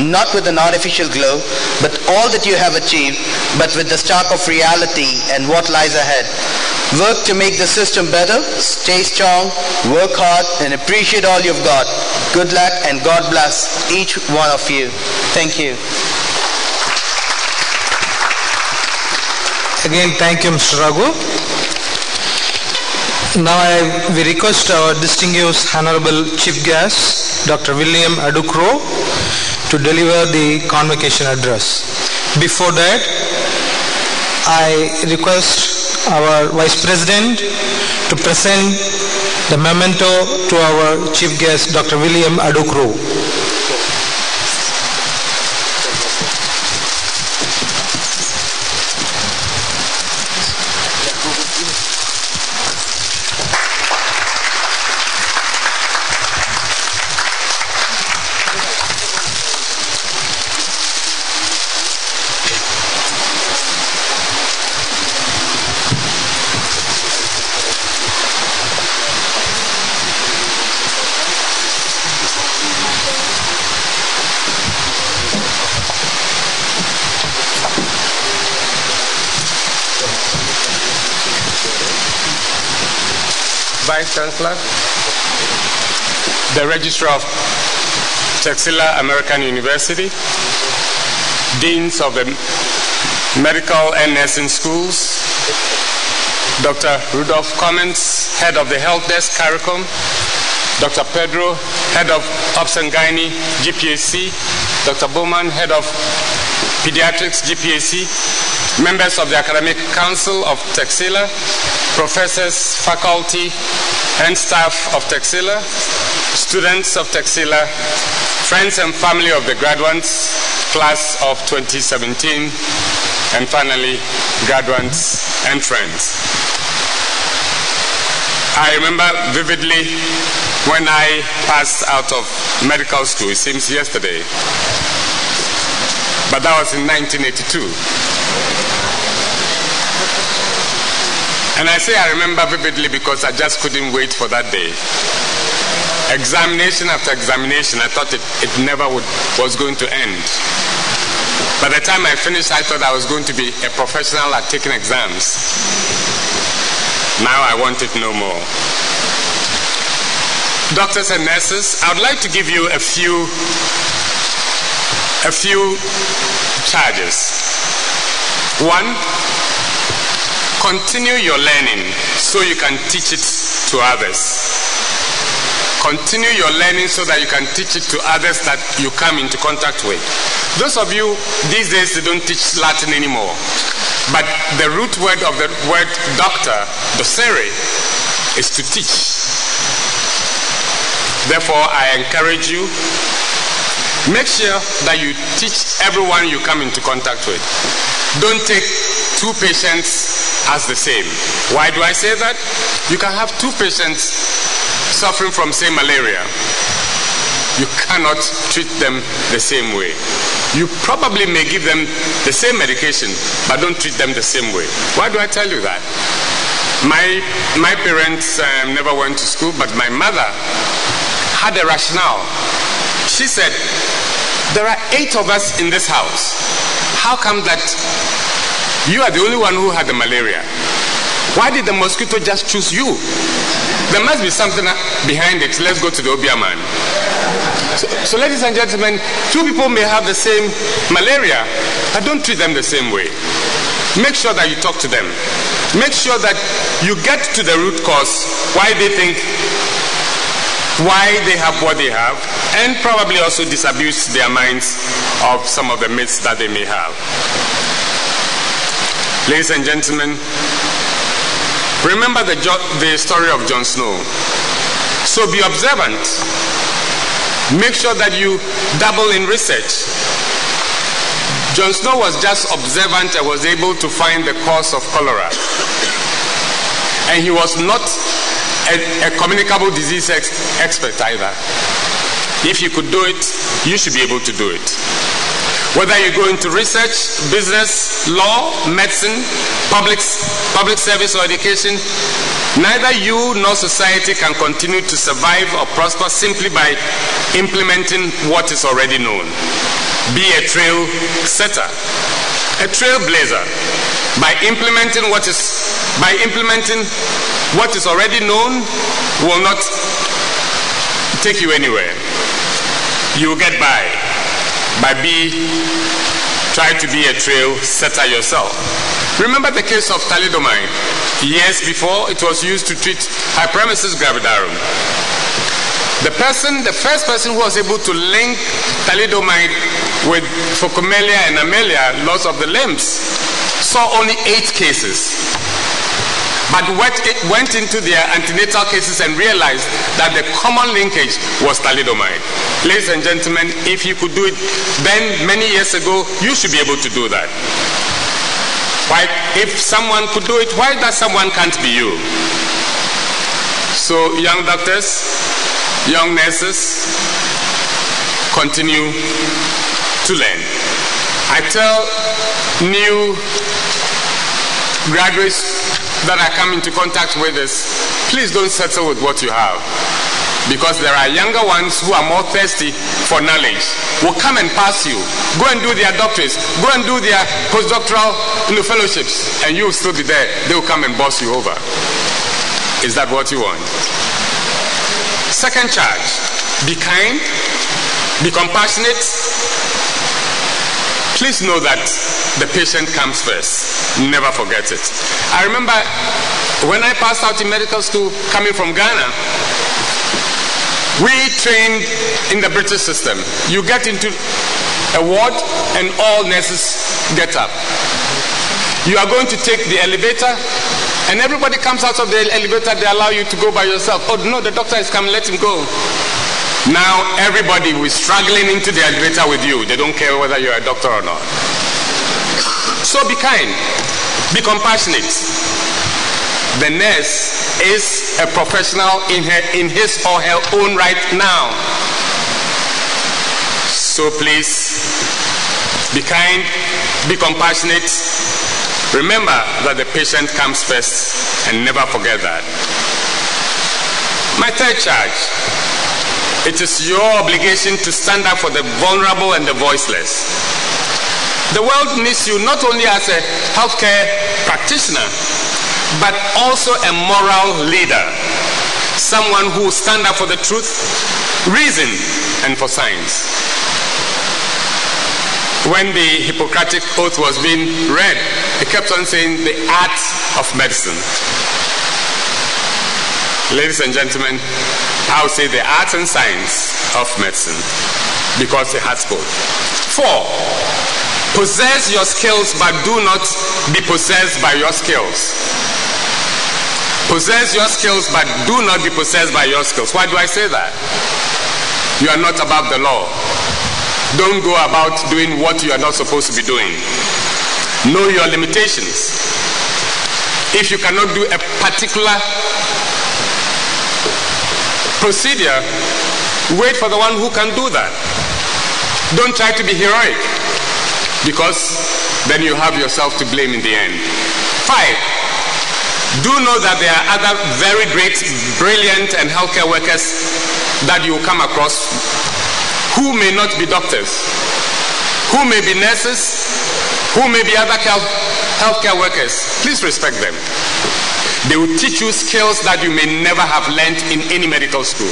not with an artificial glow, but all that you have achieved, but with the spark of reality and what lies ahead. Work to make the system better, stay strong, work hard, and appreciate all you've got. Good luck, and God bless each one of you. Thank you. Again, thank you, Mr. Raghu. Now we request our distinguished Honorable Chief Guest, Dr. William Adukro, to deliver the Convocation Address. Before that, I request our Vice President to present the memento to our Chief Guest, Dr. William Adukro. Vice Chancellor, the Registrar of Texila American University, Deans of the Medical and Nursing Schools, Dr. Rudolph Cummins, Head of the Health Desk, CARICOM, Dr. Pedro, Head of Obs and Gynae, GPAC, Dr. Bowman, Head of Pediatrics, GPAC, members of the Academic Council of Texila, professors, faculty, and staff of Texila, students of Texila, friends and family of the graduands, class of 2017, and finally, graduands and friends. I remember vividly when I passed out of medical school. It seems yesterday, but that was in 1982. And I say I remember vividly because I just couldn't wait for that day. Examination after examination, I thought it never was going to end. By the time I finished, I thought I was going to be a professional at taking exams. Now I want it no more. Doctors and nurses, I would like to give you a few charges. One, continue your learning so you can teach it to others. Continue your learning so that you can teach it to others that you come into contact with. Those of you these days, they don't teach Latin anymore. But the root word of the word doctor, docere, is to teach. Therefore, I encourage you, make sure that you teach everyone you come into contact with. Don't take two patients as the same. Why do I say that? You can have two patients suffering from same malaria. You cannot treat them the same way. You probably may give them the same medication, but don't treat them the same way. Why do I tell you that? My parents never went to school, but my mother had a rationale. She said, there are 8 of us in this house. How come that you are the only one who had the malaria? Why did the mosquito just choose you? There must be something behind it. Let's go to the Obia man. So ladies and gentlemen, 2 people may have the same malaria, but don't treat them the same way. Make sure that you talk to them. Make sure that you get to the root cause, why they think, why they have what they have, and probably also disabuse their minds of some of the myths that they may have. Ladies and gentlemen, remember the story of Jon Snow. So be observant. Make sure that you dabble in research. Jon Snow was just observant and was able to find the cause of cholera. And he was not a communicable disease expert either. If you could do it, you should be able to do it. Whether you go into research, business, law, medicine, public service or education, neither you nor society can continue to survive or prosper simply by implementing what is already known. Be a trail setter, a trailblazer. By implementing what is already known will not take you anywhere. You will get by try to be a trail setter yourself. Remember the case of thalidomide. Years before, it was used to treat hyperemesis gravidarum. The first person who was able to link thalidomide with phocomelia and amelia, loss of the limbs, saw only 8 cases. But went into their antenatal cases and realized that the common linkage was thalidomide. Ladies and gentlemen, if you could do it then many years ago, you should be able to do that. Why, if someone could do it, why that someone can't be you? So young doctors, young nurses, continue to learn. I tell new graduates that I come into contact with is, please don't settle with what you have. Because there are younger ones who are more thirsty for knowledge, will come and pass you. Go and do their doctorates, go and do their postdoctoral fellowships, and you will still be there. They will come and boss you over. Is that what you want? Second charge, be kind, be compassionate. Please know that the patient comes first. Never forget it. I remember when I passed out in medical school coming from Ghana, we trained in the British system. You get into a ward and all nurses get up. You are going to take the elevator and everybody comes out of the elevator, they allow you to go by yourself. Oh no, the doctor is coming, let him go. Now everybody is struggling into the elevator with you. They don't care whether you're a doctor or not. So be kind, be compassionate. The nurse is a professional in his or her own right now. So please, be kind, be compassionate. Remember that the patient comes first and never forget that. My third charge, it is your obligation to stand up for the vulnerable and the voiceless. The world needs you not only as a healthcare practitioner, but also a moral leader. Someone who will stand up for the truth, reason, and for science. When the Hippocratic Oath was being read, it kept on saying the art of medicine. Ladies and gentlemen, I would say the art and science of medicine, because it has both. 4, possess your skills, but do not be possessed by your skills. Possess your skills, but do not be possessed by your skills. Why do I say that? You are not above the law. Don't go about doing what you are not supposed to be doing. Know your limitations. If you cannot do a particular procedure, wait for the one who can do that. Don't try to be heroic, because then you have yourself to blame in the end. 5, do know that there are other very great, brilliant and healthcare workers that you will come across who may not be doctors, who may be nurses, who may be other healthcare workers. Please respect them. They will teach you skills that you may never have learned in any medical school.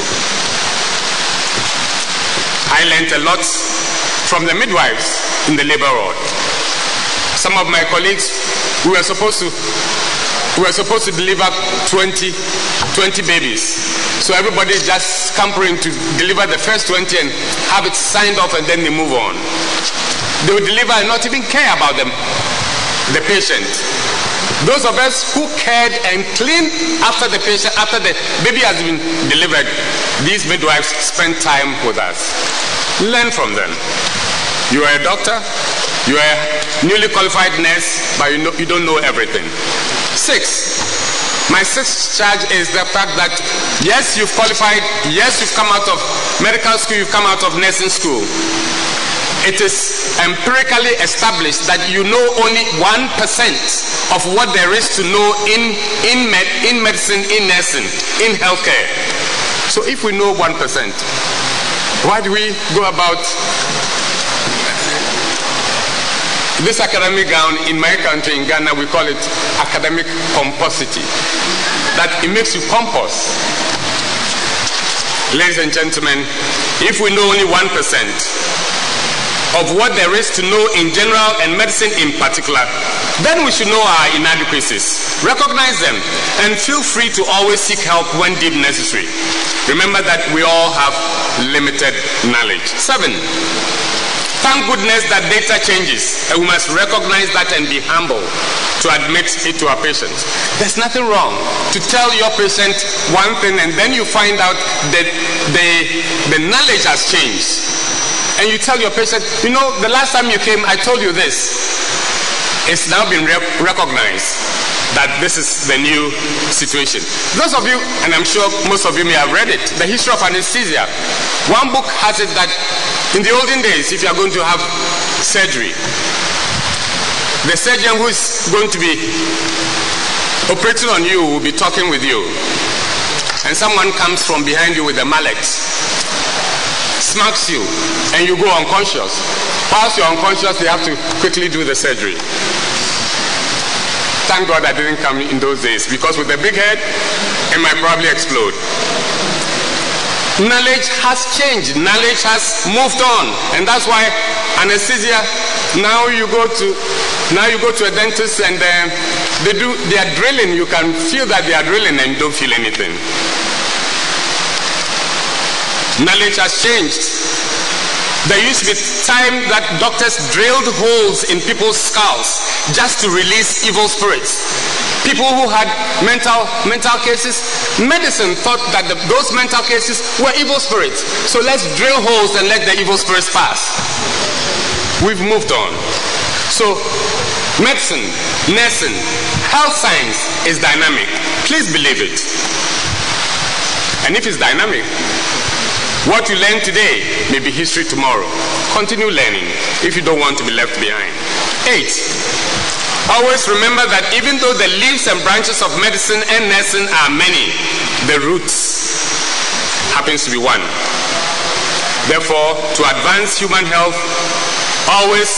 I learned a lot from the midwives in the labor ward. Some of my colleagues, we were supposed to deliver 20 babies. So everybody is just scampering to deliver the first 20 and have it signed off, and then they move on. They will deliver and not even care about them, the patient. Those of us who cared and cleaned after the patient, after the baby has been delivered, these midwives spend time with us. Learn from them. You are a doctor, you are a newly qualified nurse, but you don't know everything. 6, my 6th charge is the fact that yes, you've qualified, yes, you've come out of medical school, you've come out of nursing school. It is empirically established that you know only 1% of what there is to know in medicine, in nursing, in healthcare. So if we know 1%, why do we go about this academic gown? In my country, in Ghana, we call it academic pomposity. That it makes you pompous. Ladies and gentlemen, if we know only 1% of what there is to know in general and medicine in particular, then we should know our inadequacies, recognize them, and feel free to always seek help when deemed necessary. Remember that we all have limited knowledge. 7, thank goodness that data changes, and we must recognize that and be humble to admit it to our patients. There's nothing wrong to tell your patient one thing and then you find out that the knowledge has changed. And you tell your patient, you know, the last time you came, I told you this. It's now been recognized that this is the new situation. Those of you, and I'm sure most of you may have read it, the History of Anesthesia. One book has it that in the olden days, if you are going to have surgery, the surgeon who is going to be operating on you will be talking with you. And someone comes from behind you with a mallet, smacks you, and you go unconscious. Whilst you're unconscious, they have to quickly do the surgery. Thank God I didn't come in those days, because with a big head, it might probably explode. Knowledge has changed. Knowledge has moved on, and that's why anesthesia. Now you go to a dentist and they are drilling. You can feel that they are drilling and you don't feel anything. Knowledge has changed. There used to be time that doctors drilled holes in people's skulls just to release evil spirits. People who had mental cases, medicine thought that those mental cases were evil spirits. So let's drill holes and let the evil spirits pass. We've moved on. So medicine, nursing, health science is dynamic. Please believe it. And if it's dynamic, what you learn today may be history tomorrow. Continue learning if you don't want to be left behind. 8. Always remember that even though the leaves and branches of medicine and nursing are many, the roots happens to be one. Therefore, to advance human health, always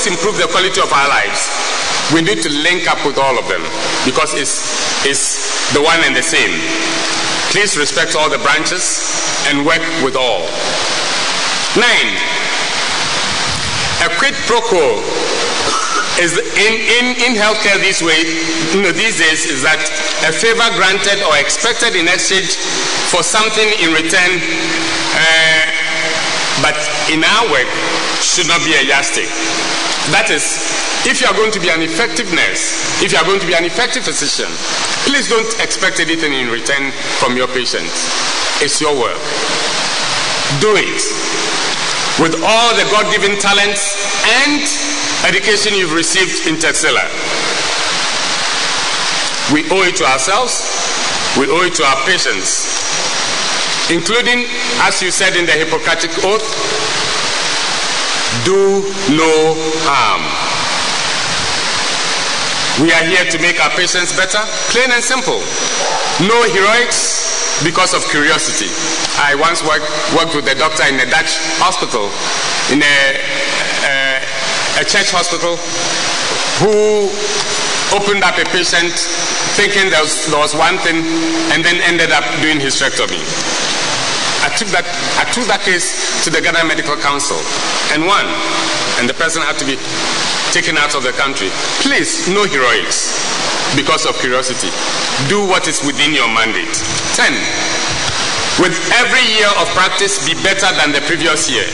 improve the quality of our lives, we need to link up with all of them, because it's the one and the same. Please respect all the branches and work with all. 9. A quid pro quo is in healthcare these days is that a favor granted or expected in exchange for something in return, but in our work should not be a yardstick. That is, if you are going to be an effective nurse, if you are going to be an effective physician, please don't expect anything in return from your patients. It's your work. Do it with all the God-given talents and education you've received in Texila. We owe it to ourselves, we owe it to our patients, including, as you said in the Hippocratic Oath, do no harm. We are here to make our patients better, plain and simple. No heroics because of curiosity. I once worked with a doctor in a Dutch hospital, in a church hospital, who opened up a patient thinking there was one thing and then ended up doing hysterectomy. I took that case to the Ghana Medical Council and won, and the person had to be taken out of the country. Please, no heroics because of curiosity. Do what is within your mandate. 10. With every year of practice, be better than the previous year.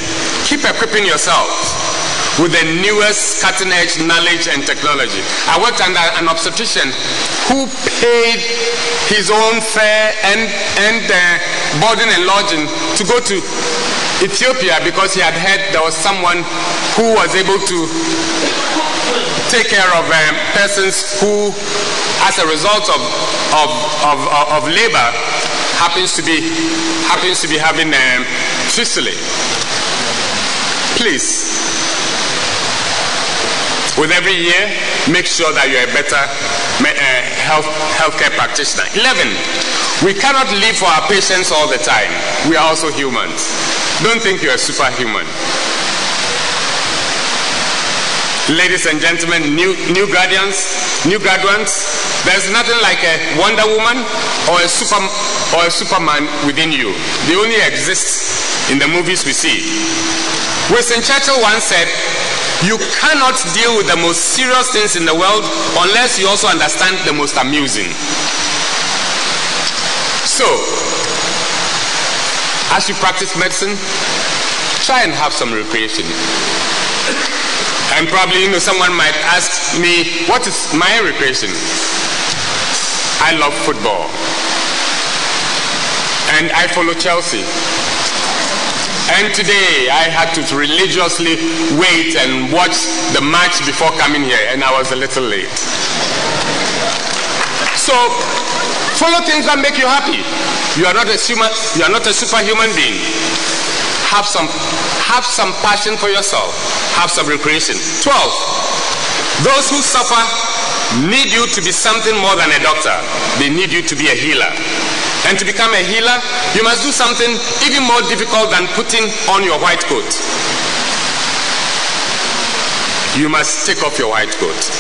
Keep equipping yourself with the newest cutting-edge knowledge and technology. I worked under an obstetrician who paid his own fare and boarding and lodging to go to Ethiopia because he had heard there was someone who was able to take care of persons who, as a result of labor, happens to be having fistulae. Please, with every year, make sure that you're a better healthcare practitioner. 11. We cannot live for our patients all the time. We are also humans. Don't think you're a superhuman. Ladies and gentlemen, new graduands, there's nothing like a Wonder Woman or a Superman within you. They only exist in the movies we see. Winston Churchill once said, you cannot deal with the most serious things in the world unless you also understand the most amusing. So, as you practice medicine, try and have some recreation. And probably, someone might ask me, what is my recreation? I love football. And I follow Chelsea. And today I had to religiously wait and watch the match before coming here, and I was a little late. So, follow things that make you happy. You are not a superhuman being. Have some passion for yourself. Have some recreation. 12. Those who suffer need you to be something more than a doctor. They need you to be a healer. And to become a healer, you must do something even more difficult than putting on your white coat. You must take off your white coat.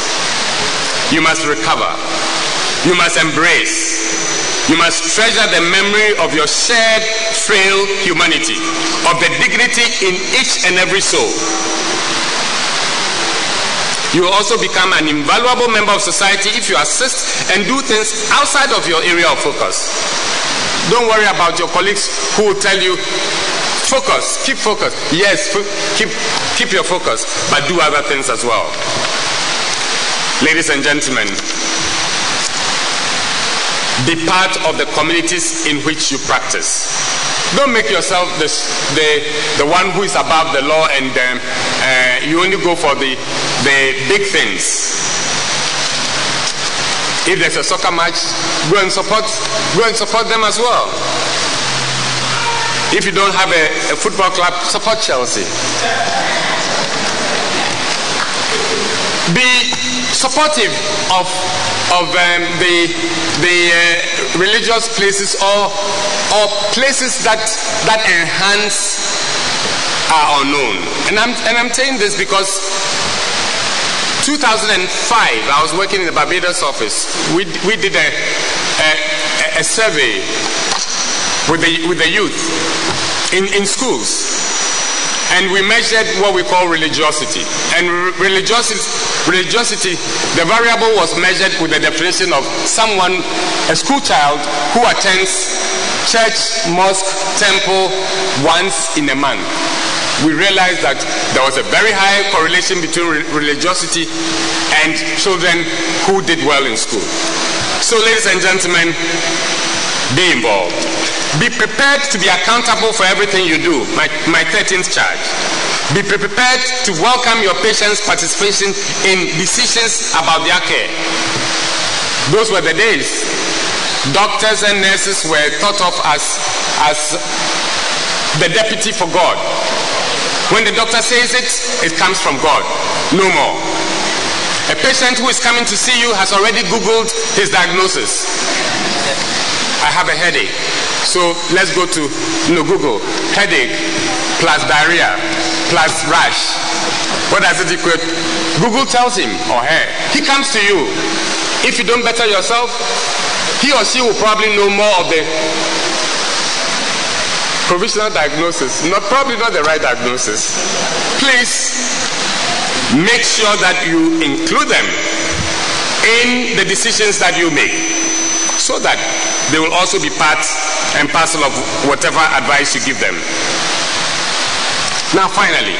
you must recover. You must embrace. You must treasure the memory of your shared frail humanity, of the dignity in each and every soul. You will also become an invaluable member of society if you assist and do things outside of your area of focus. Don't worry about your colleagues who will tell you, focus, keep focus. Yes, keep your focus, but do other things as well. Ladies and gentlemen, be part of the communities in which you practice. Don't make yourself the one who is above the law and you only go for the big things. If there's a soccer match, go and support them as well. If you don't have a football club, support Chelsea. Be supportive of the religious places or places that enhance our unknown. And I'm saying this because 2005, I was working in the Barbados office. We did a survey with the youth in schools. And we measured what we call religiosity. And religiosity, the variable was measured with the definition of someone, a school child who attends church, mosque, temple once in a month. We realized that there was a very high correlation between religiosity and children who did well in school. So, ladies and gentlemen, be involved. Be prepared to be accountable for everything you do. My 13th charge. Be prepared to welcome your patients' participation in decisions about their care. Those were the days. Doctors and nurses were thought of as the deputy for God. When the doctor says it, it comes from God. No more. A patient who is coming to see you has already Googled his diagnosis. I have a headache. So let's go to Google. Headache plus diarrhea plus rash. What does it equate? Google tells him or her. He comes to you. If you don't better yourself, he or she will probably know more of the provisional diagnosis. Probably not the right diagnosis. Please make sure that you include them in the decisions that you make, so that they will also be part and parcel of whatever advice you give them. Now finally,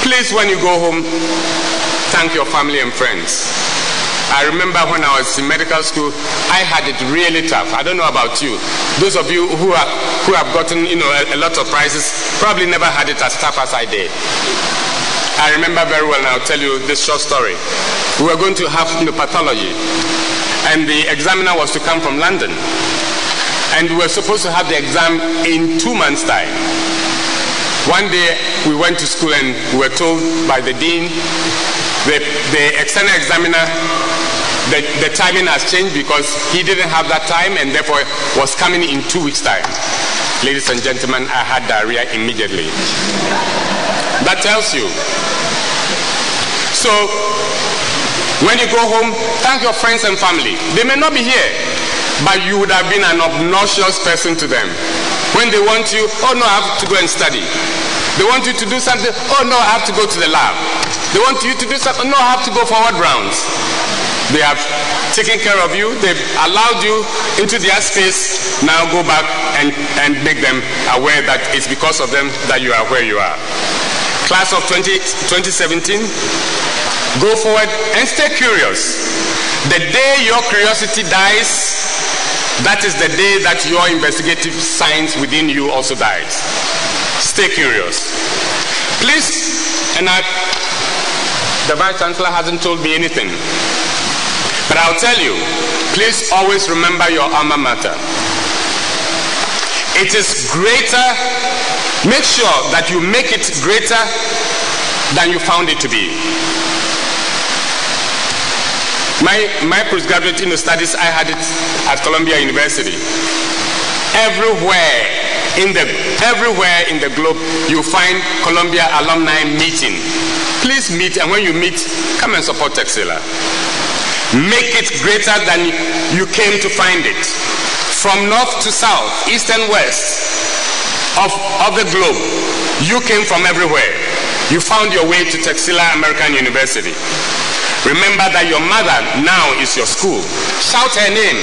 please, when you go home, thank your family and friends. I remember when I was in medical school, I had it really tough. I don't know about you. Those of you who have gotten a lot of prizes probably never had it as tough as I did. I remember very well, and I'll tell you this short story. We were going to have pathology, and the examiner was to come from London, and we were supposed to have the exam in 2 months' time. One day we went to school and we were told by the dean, the external examiner, the timing has changed because he didn't have that time and therefore was coming in 2 weeks' time. Ladies and gentlemen, I had diarrhea immediately. That tells you. So, when you go home, thank your friends and family. They may not be here, but you would have been an obnoxious person to them. When they want you, oh no, I have to go and study. They want you to do something, oh no, I have to go to the lab. They want you to do something, no, I have to go forward rounds. They have taken care of you, they've allowed you into their space. Now go back and make them aware that it's because of them that you are where you are. Class of 2017, go forward and stay curious. The day your curiosity dies, that is the day that your investigative science within you also dies. Stay curious. Please, and the Vice Chancellor hasn't told me anything, but I'll tell you, please always remember your alma mater. It is greater, make sure that you make it greater than you found it to be. My postgraduate studies, I had it at Columbia University. Everywhere in the globe, you find Columbia alumni meeting. please meet, and when you meet, come and support Texila. Make it greater than you came to find it. From north to south, east and west of the globe, you came from everywhere. You found your way to Texila American University. Remember that your mother now is your school. Shout her name,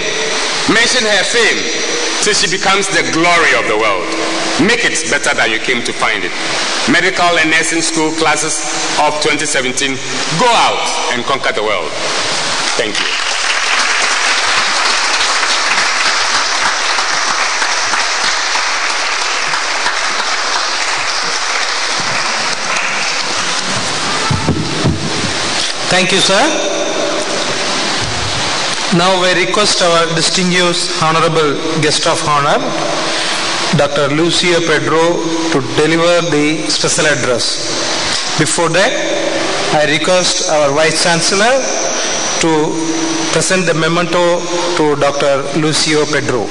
mention her fame, till she becomes the glory of the world. Make it better than you came to find it. Medical and nursing school classes of 2017, go out and conquer the world. Thank you. Thank you, sir. Now I request our distinguished honorable guest of honor, Dr. Lucio Pedro, to deliver the special address. Before that, I request our Vice Chancellor to present the memento to Dr. Lucio Pedro.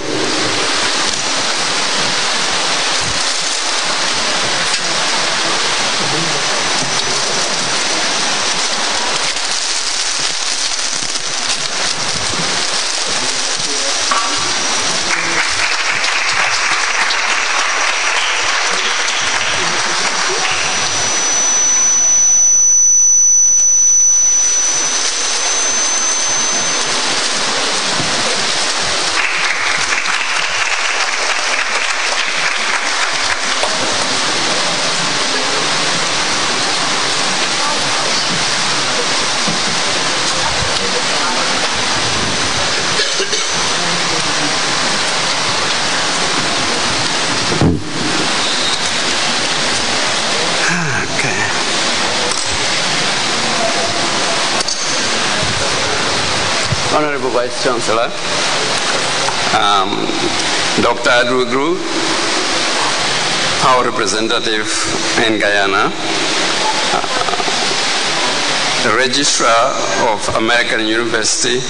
Honorable Vice Chancellor, Dr. Adrugru, our representative in Guyana, the Registrar of American University,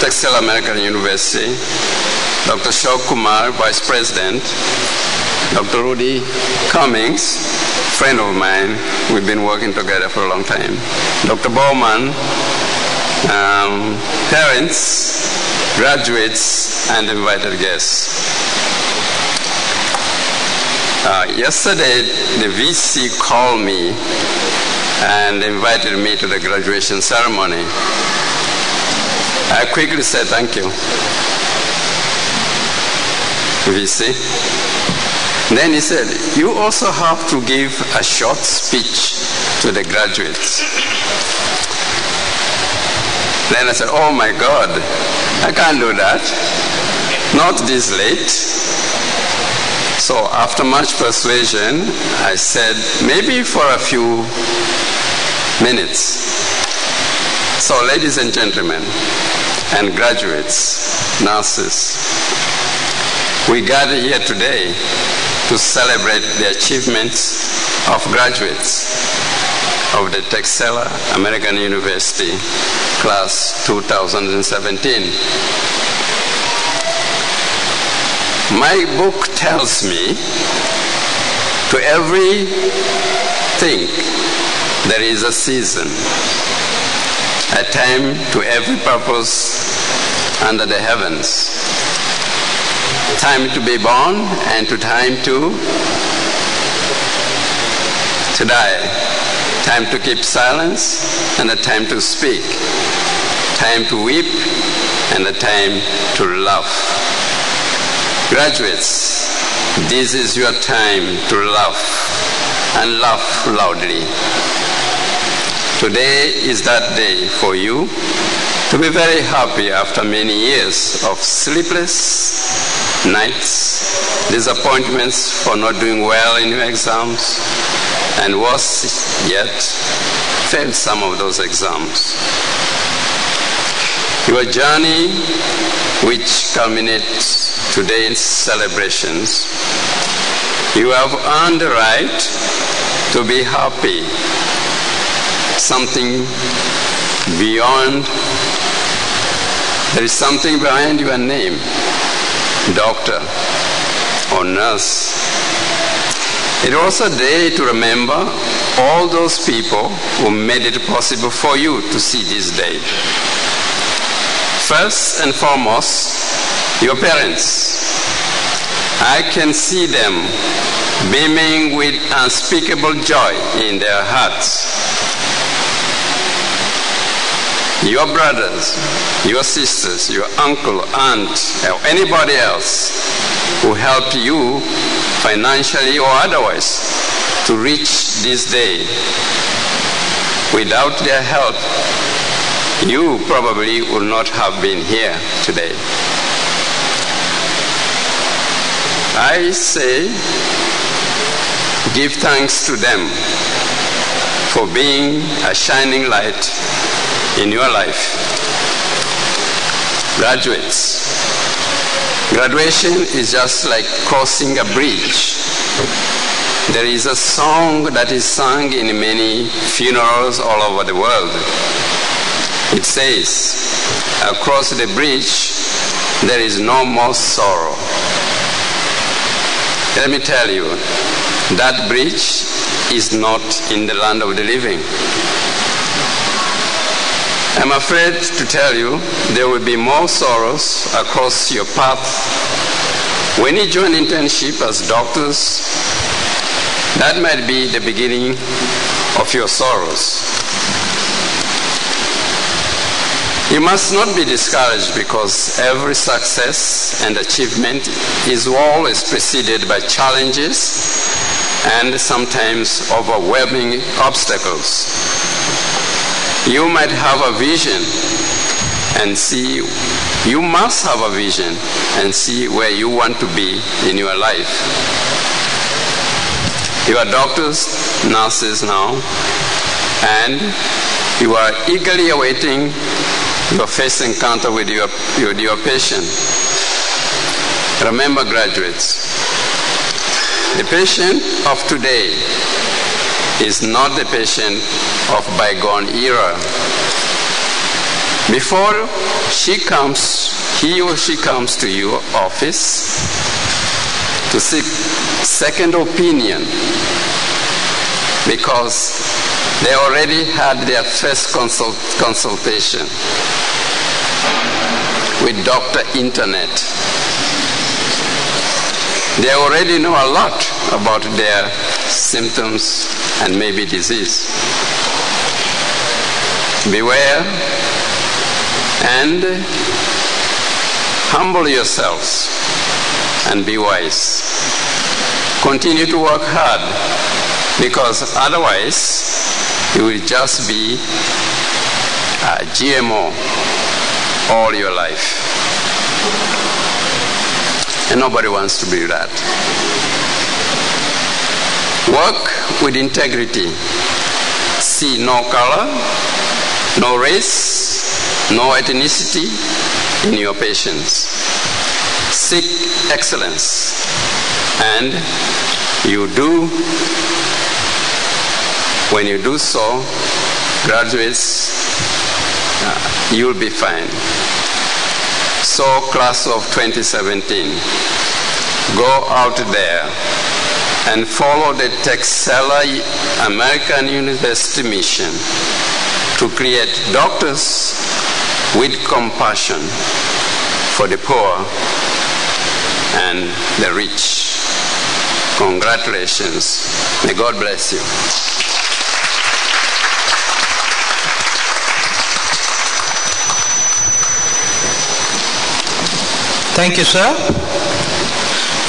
Texila American University, Dr. Shok Kumar, Vice President, Dr. Rudy Cummings, friend of mine, we've been working together for a long time, Dr. Bowman, parents, graduates, and invited guests. Yesterday, the VC called me and invited me to the graduation ceremony. I quickly said thank you, VC. Then he said, you also have to give a short speech to the graduates. Then I said, oh my God, I can't do that. Not this late. So after much persuasion, I said, maybe for a few minutes. So ladies and gentlemen, and graduates, nurses, we gather here today to celebrate the achievements of graduates of the Texila American University class 2017. My book tells me to everything there is a season, a time to every purpose under the heavens. Time to be born and to time to die. Time to keep silence and a time to speak. Time to weep and a time to laugh. Graduates, this is your time to laugh and laugh loudly. Today is that day for you to be very happy after many years of sleepless nights, disappointments for not doing well in your exams, and worse yet, failed some of those exams. Your journey, which culminates today's celebrations, you have earned the right to be happy. Something beyond, there is something behind your name, doctor or nurse. It was a day to remember all those people who made it possible for you to see this day. First and foremost, your parents. I can see them beaming with unspeakable joy in their hearts. Your brothers, your sisters, your uncle, aunt, or anybody else who helped you financially or otherwise to reach this day. Without their help, you probably would not have been here today. I say, give thanks to them for being a shining light in your life. Graduates, graduation is just like crossing a bridge. There is a song that is sung in many funerals all over the world. It says, across the bridge, there is no more sorrow. Let me tell you, that bridge is not in the land of the living. I'm afraid to tell you, there will be more sorrows across your path. When you join internship as doctors, that might be the beginning of your sorrows. You must not be discouraged because every success and achievement is always preceded by challenges and sometimes overwhelming obstacles. You might have a vision and see, you must have a vision and see where you want to be in your life. You are doctors, nurses now, and you are eagerly awaiting your first encounter with your patient. Remember, graduates, the patient of today is not the patient of bygone era. Before he or she comes to your office to seek second opinion, because they already had their first consultation with Dr. Internet. They already know a lot about their symptoms and maybe disease. Beware and humble yourselves and be wise. Continue to work hard, because otherwise you will just be a GMO all your life. And nobody wants to be that. Work with integrity. See no color, no race, no ethnicity in your patients. Seek excellence. And when you do so, graduates, you'll be fine. So, class of 2017, go out there and follow the Texila American University mission to create doctors with compassion for the poor and the rich. Congratulations. May God bless you. Thank you, sir.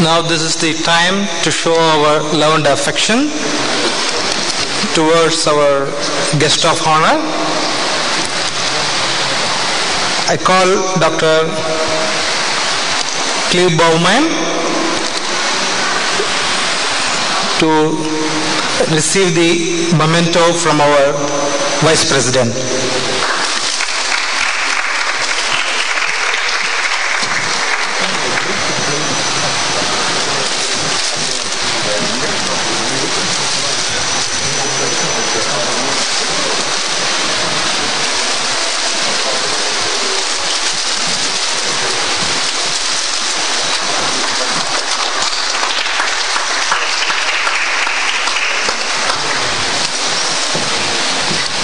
Now this is the time to show our love and affection towards our guest of honor. I call Dr. Clive Bowman to receive the memento from our Vice President.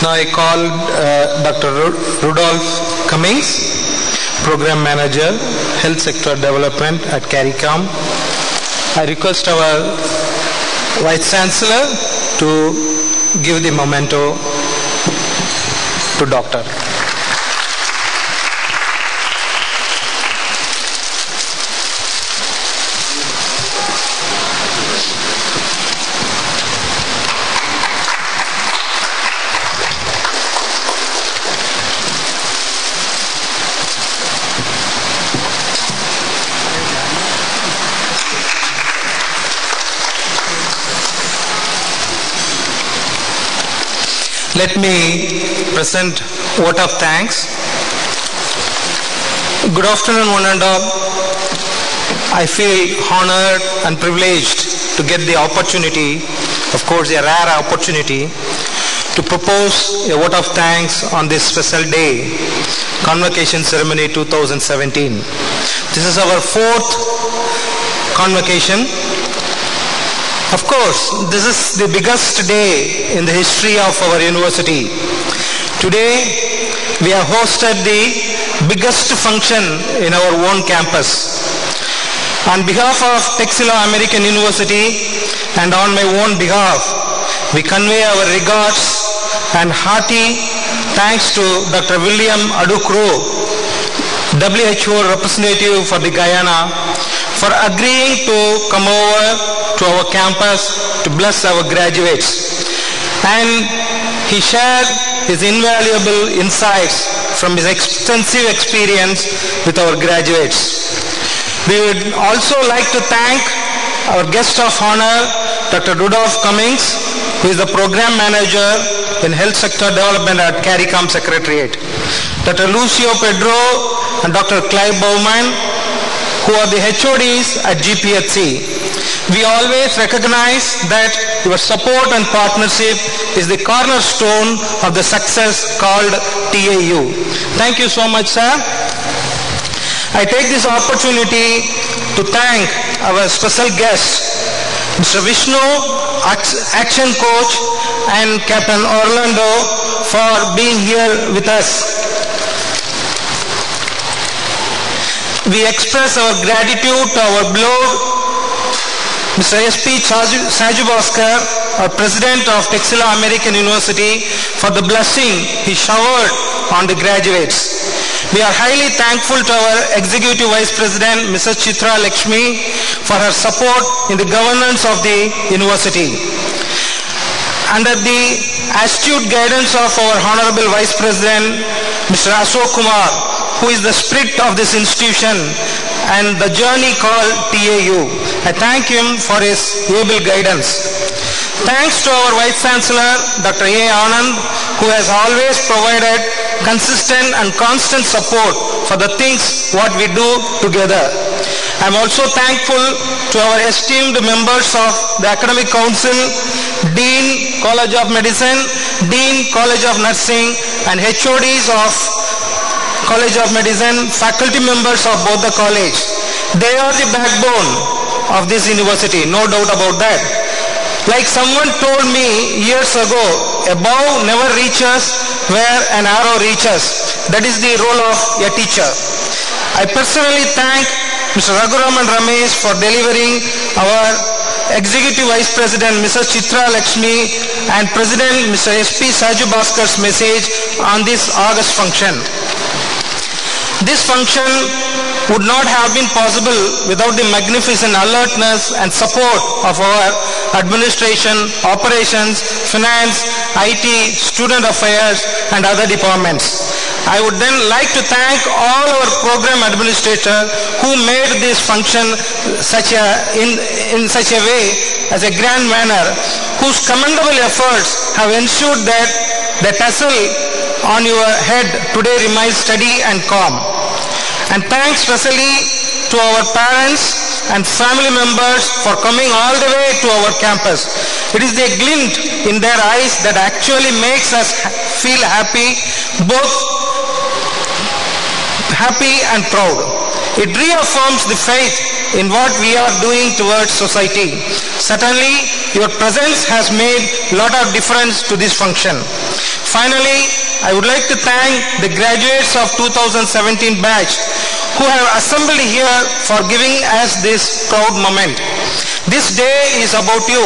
Now I call Dr. Rudolph Cummings, Program Manager, Health Sector Development at CARICOM. I request our Vice Chancellor to give the memento to Doctor. Let me present vote of thanks. Good afternoon, one and all. I feel honored and privileged to get the opportunity, of course a rare opportunity, to propose a vote of thanks on this special day, Convocation Ceremony 2017. This is our fourth convocation. Of course, this is the biggest day in the history of our university. Today, we have hosted the biggest function in our own campus. On behalf of Texila American University and on my own behalf, we convey our regards and hearty thanks to Dr. William Adukro, WHO representative for the Guyana, for agreeing to come over to our campus to bless our graduates. And he shared his invaluable insights from his extensive experience with our graduates. We would also like to thank our guest of honor, Dr. Rudolph Cummings, who is the Program Manager in Health Sector Development at CARICOM Secretariat, Dr. Lucio Pedro and Dr. Clive Bowman, who are the HODs at GPHC. We always recognize that your support and partnership is the cornerstone of the success called TAU. Thank you so much, sir. I take this opportunity to thank our special guest, Mr. Vishnu, Action Coach, and Captain Orlando for being here with us. We express our gratitude to our beloved Mr. S.P. Sajubaskar, our President of Texila American University, for the blessing he showered on the graduates. We are highly thankful to our Executive Vice President, Mrs. Chitra Lakshmi, for her support in the governance of the university. Under the astute guidance of our Honorable Vice President, Mr. Ashok Kumar, who is the spirit of this institution and the journey called TAU. I thank him for his able guidance. Thanks to our Vice Chancellor, Dr. A. Anand, who has always provided consistent and constant support for the things what we do together. I am also thankful to our esteemed members of the Academic Council, Dean, College of Medicine, Dean, College of Nursing, and HODs of College of Medicine, faculty members of both the college. They are the backbone of this university, no doubt about that. Like someone told me years ago, a bow never reaches where an arrow reaches. That is the role of a teacher. I personally thank Mr. Raghuram and Ramesh for delivering our Executive Vice President Mrs. Chitra Lakshmi and President Mr. S.P. Sajubaskar's message on this August function. This function would not have been possible without the magnificent alertness and support of our administration, operations, finance, IT, student affairs, and other departments. I would then like to thank all our program administrators who made this function in such a way, as a grand manner, whose commendable efforts have ensured that the tassel on your head today remains steady and calm. And thanks especially to our parents and family members for coming all the way to our campus. It is the glint in their eyes that actually makes us feel happy, both happy and proud. It reaffirms the faith in what we are doing towards society. Certainly, your presence has made a lot of difference to this function. Finally, I would like to thank the graduates of 2017 batch who have assembled here for giving us this proud moment. This day is about you.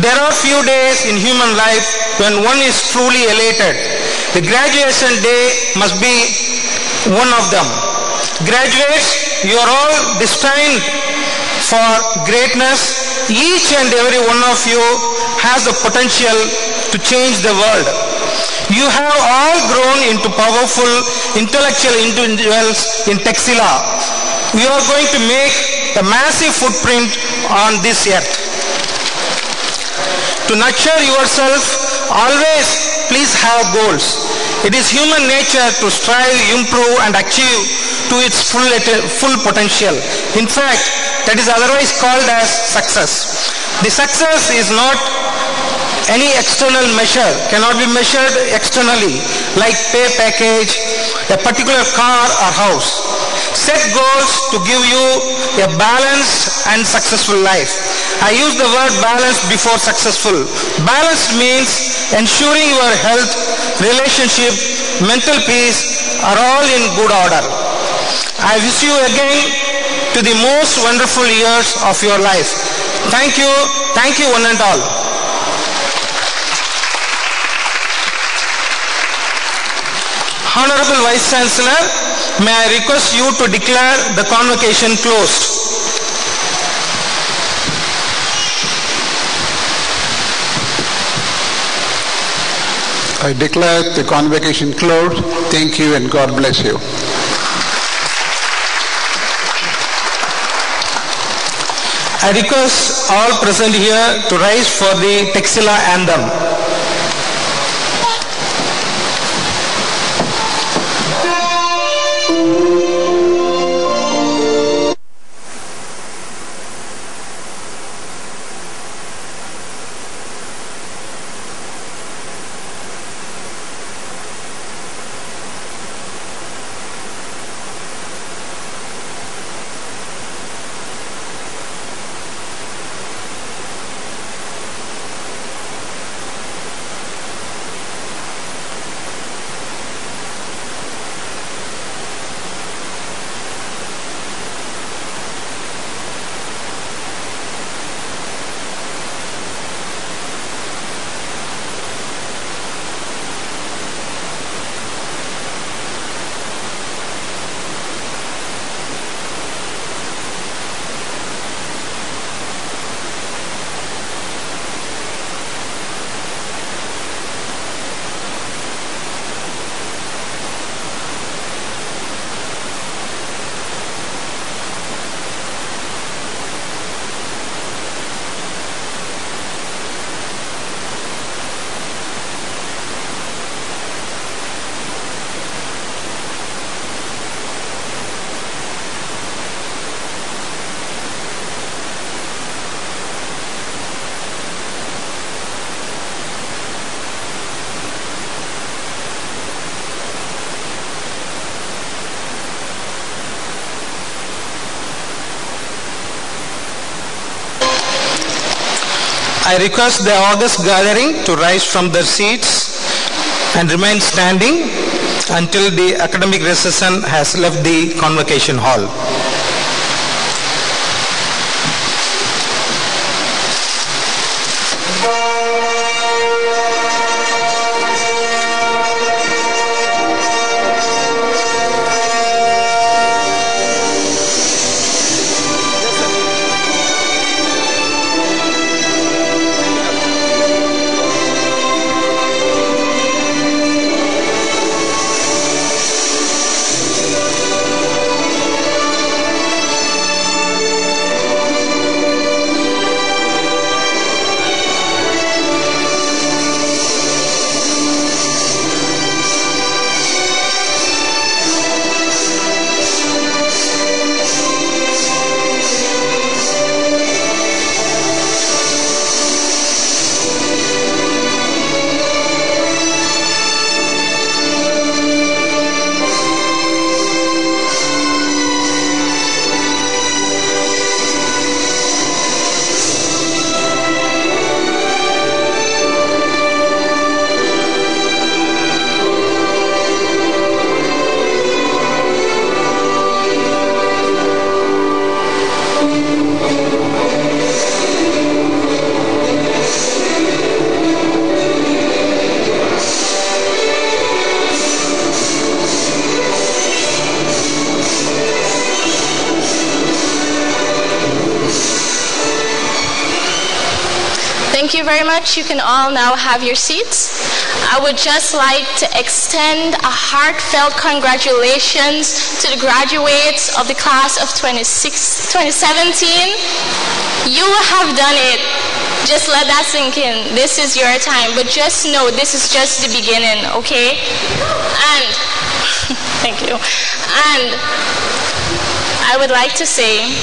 There are few days in human life when one is truly elated. The graduation day must be one of them. Graduates, you are all destined for greatness. Each and every one of you has the potential to change the world. You have all grown into powerful intellectual individuals in Texila. You are going to make a massive footprint on this earth. To nurture yourself, always please have goals. It is human nature to strive, improve and achieve to its full potential. In fact, that is otherwise called as success. The success is not any external measure, cannot be measured externally, like pay package, a particular car or house. Set goals to give you a balanced and successful life. I use the word balanced before successful. Balanced means ensuring your health, relationship, mental peace are all in good order. I wish you again to the most wonderful years of your life. Thank you one and all. Honorable Vice Chancellor, may I request you to declare the convocation closed. I declare the convocation closed. Thank you and God bless you. I request all present here to rise for the Texila Anthem. I request the august gathering to rise from their seats and remain standing until the academic recession has left the convocation hall. you very much. You can all now have your seats. I would just like to extend a heartfelt congratulations to the graduates of the class of 2017. You have done it. Just let that sink in. This is your time. But just know this is just the beginning, okay? And, thank you. And I would like to say,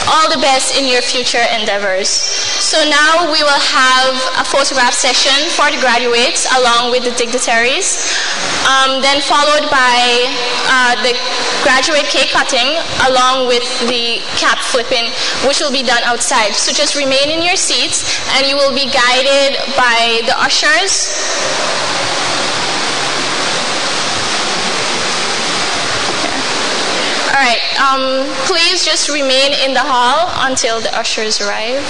all the best in your future endeavors. So now we will have a photograph session for the graduates along with the dignitaries, then followed by the graduate cake cutting along with the cap flipping, which will be done outside. So just remain in your seats and you will be guided by the ushers. All right, please just remain in the hall until the ushers arrive.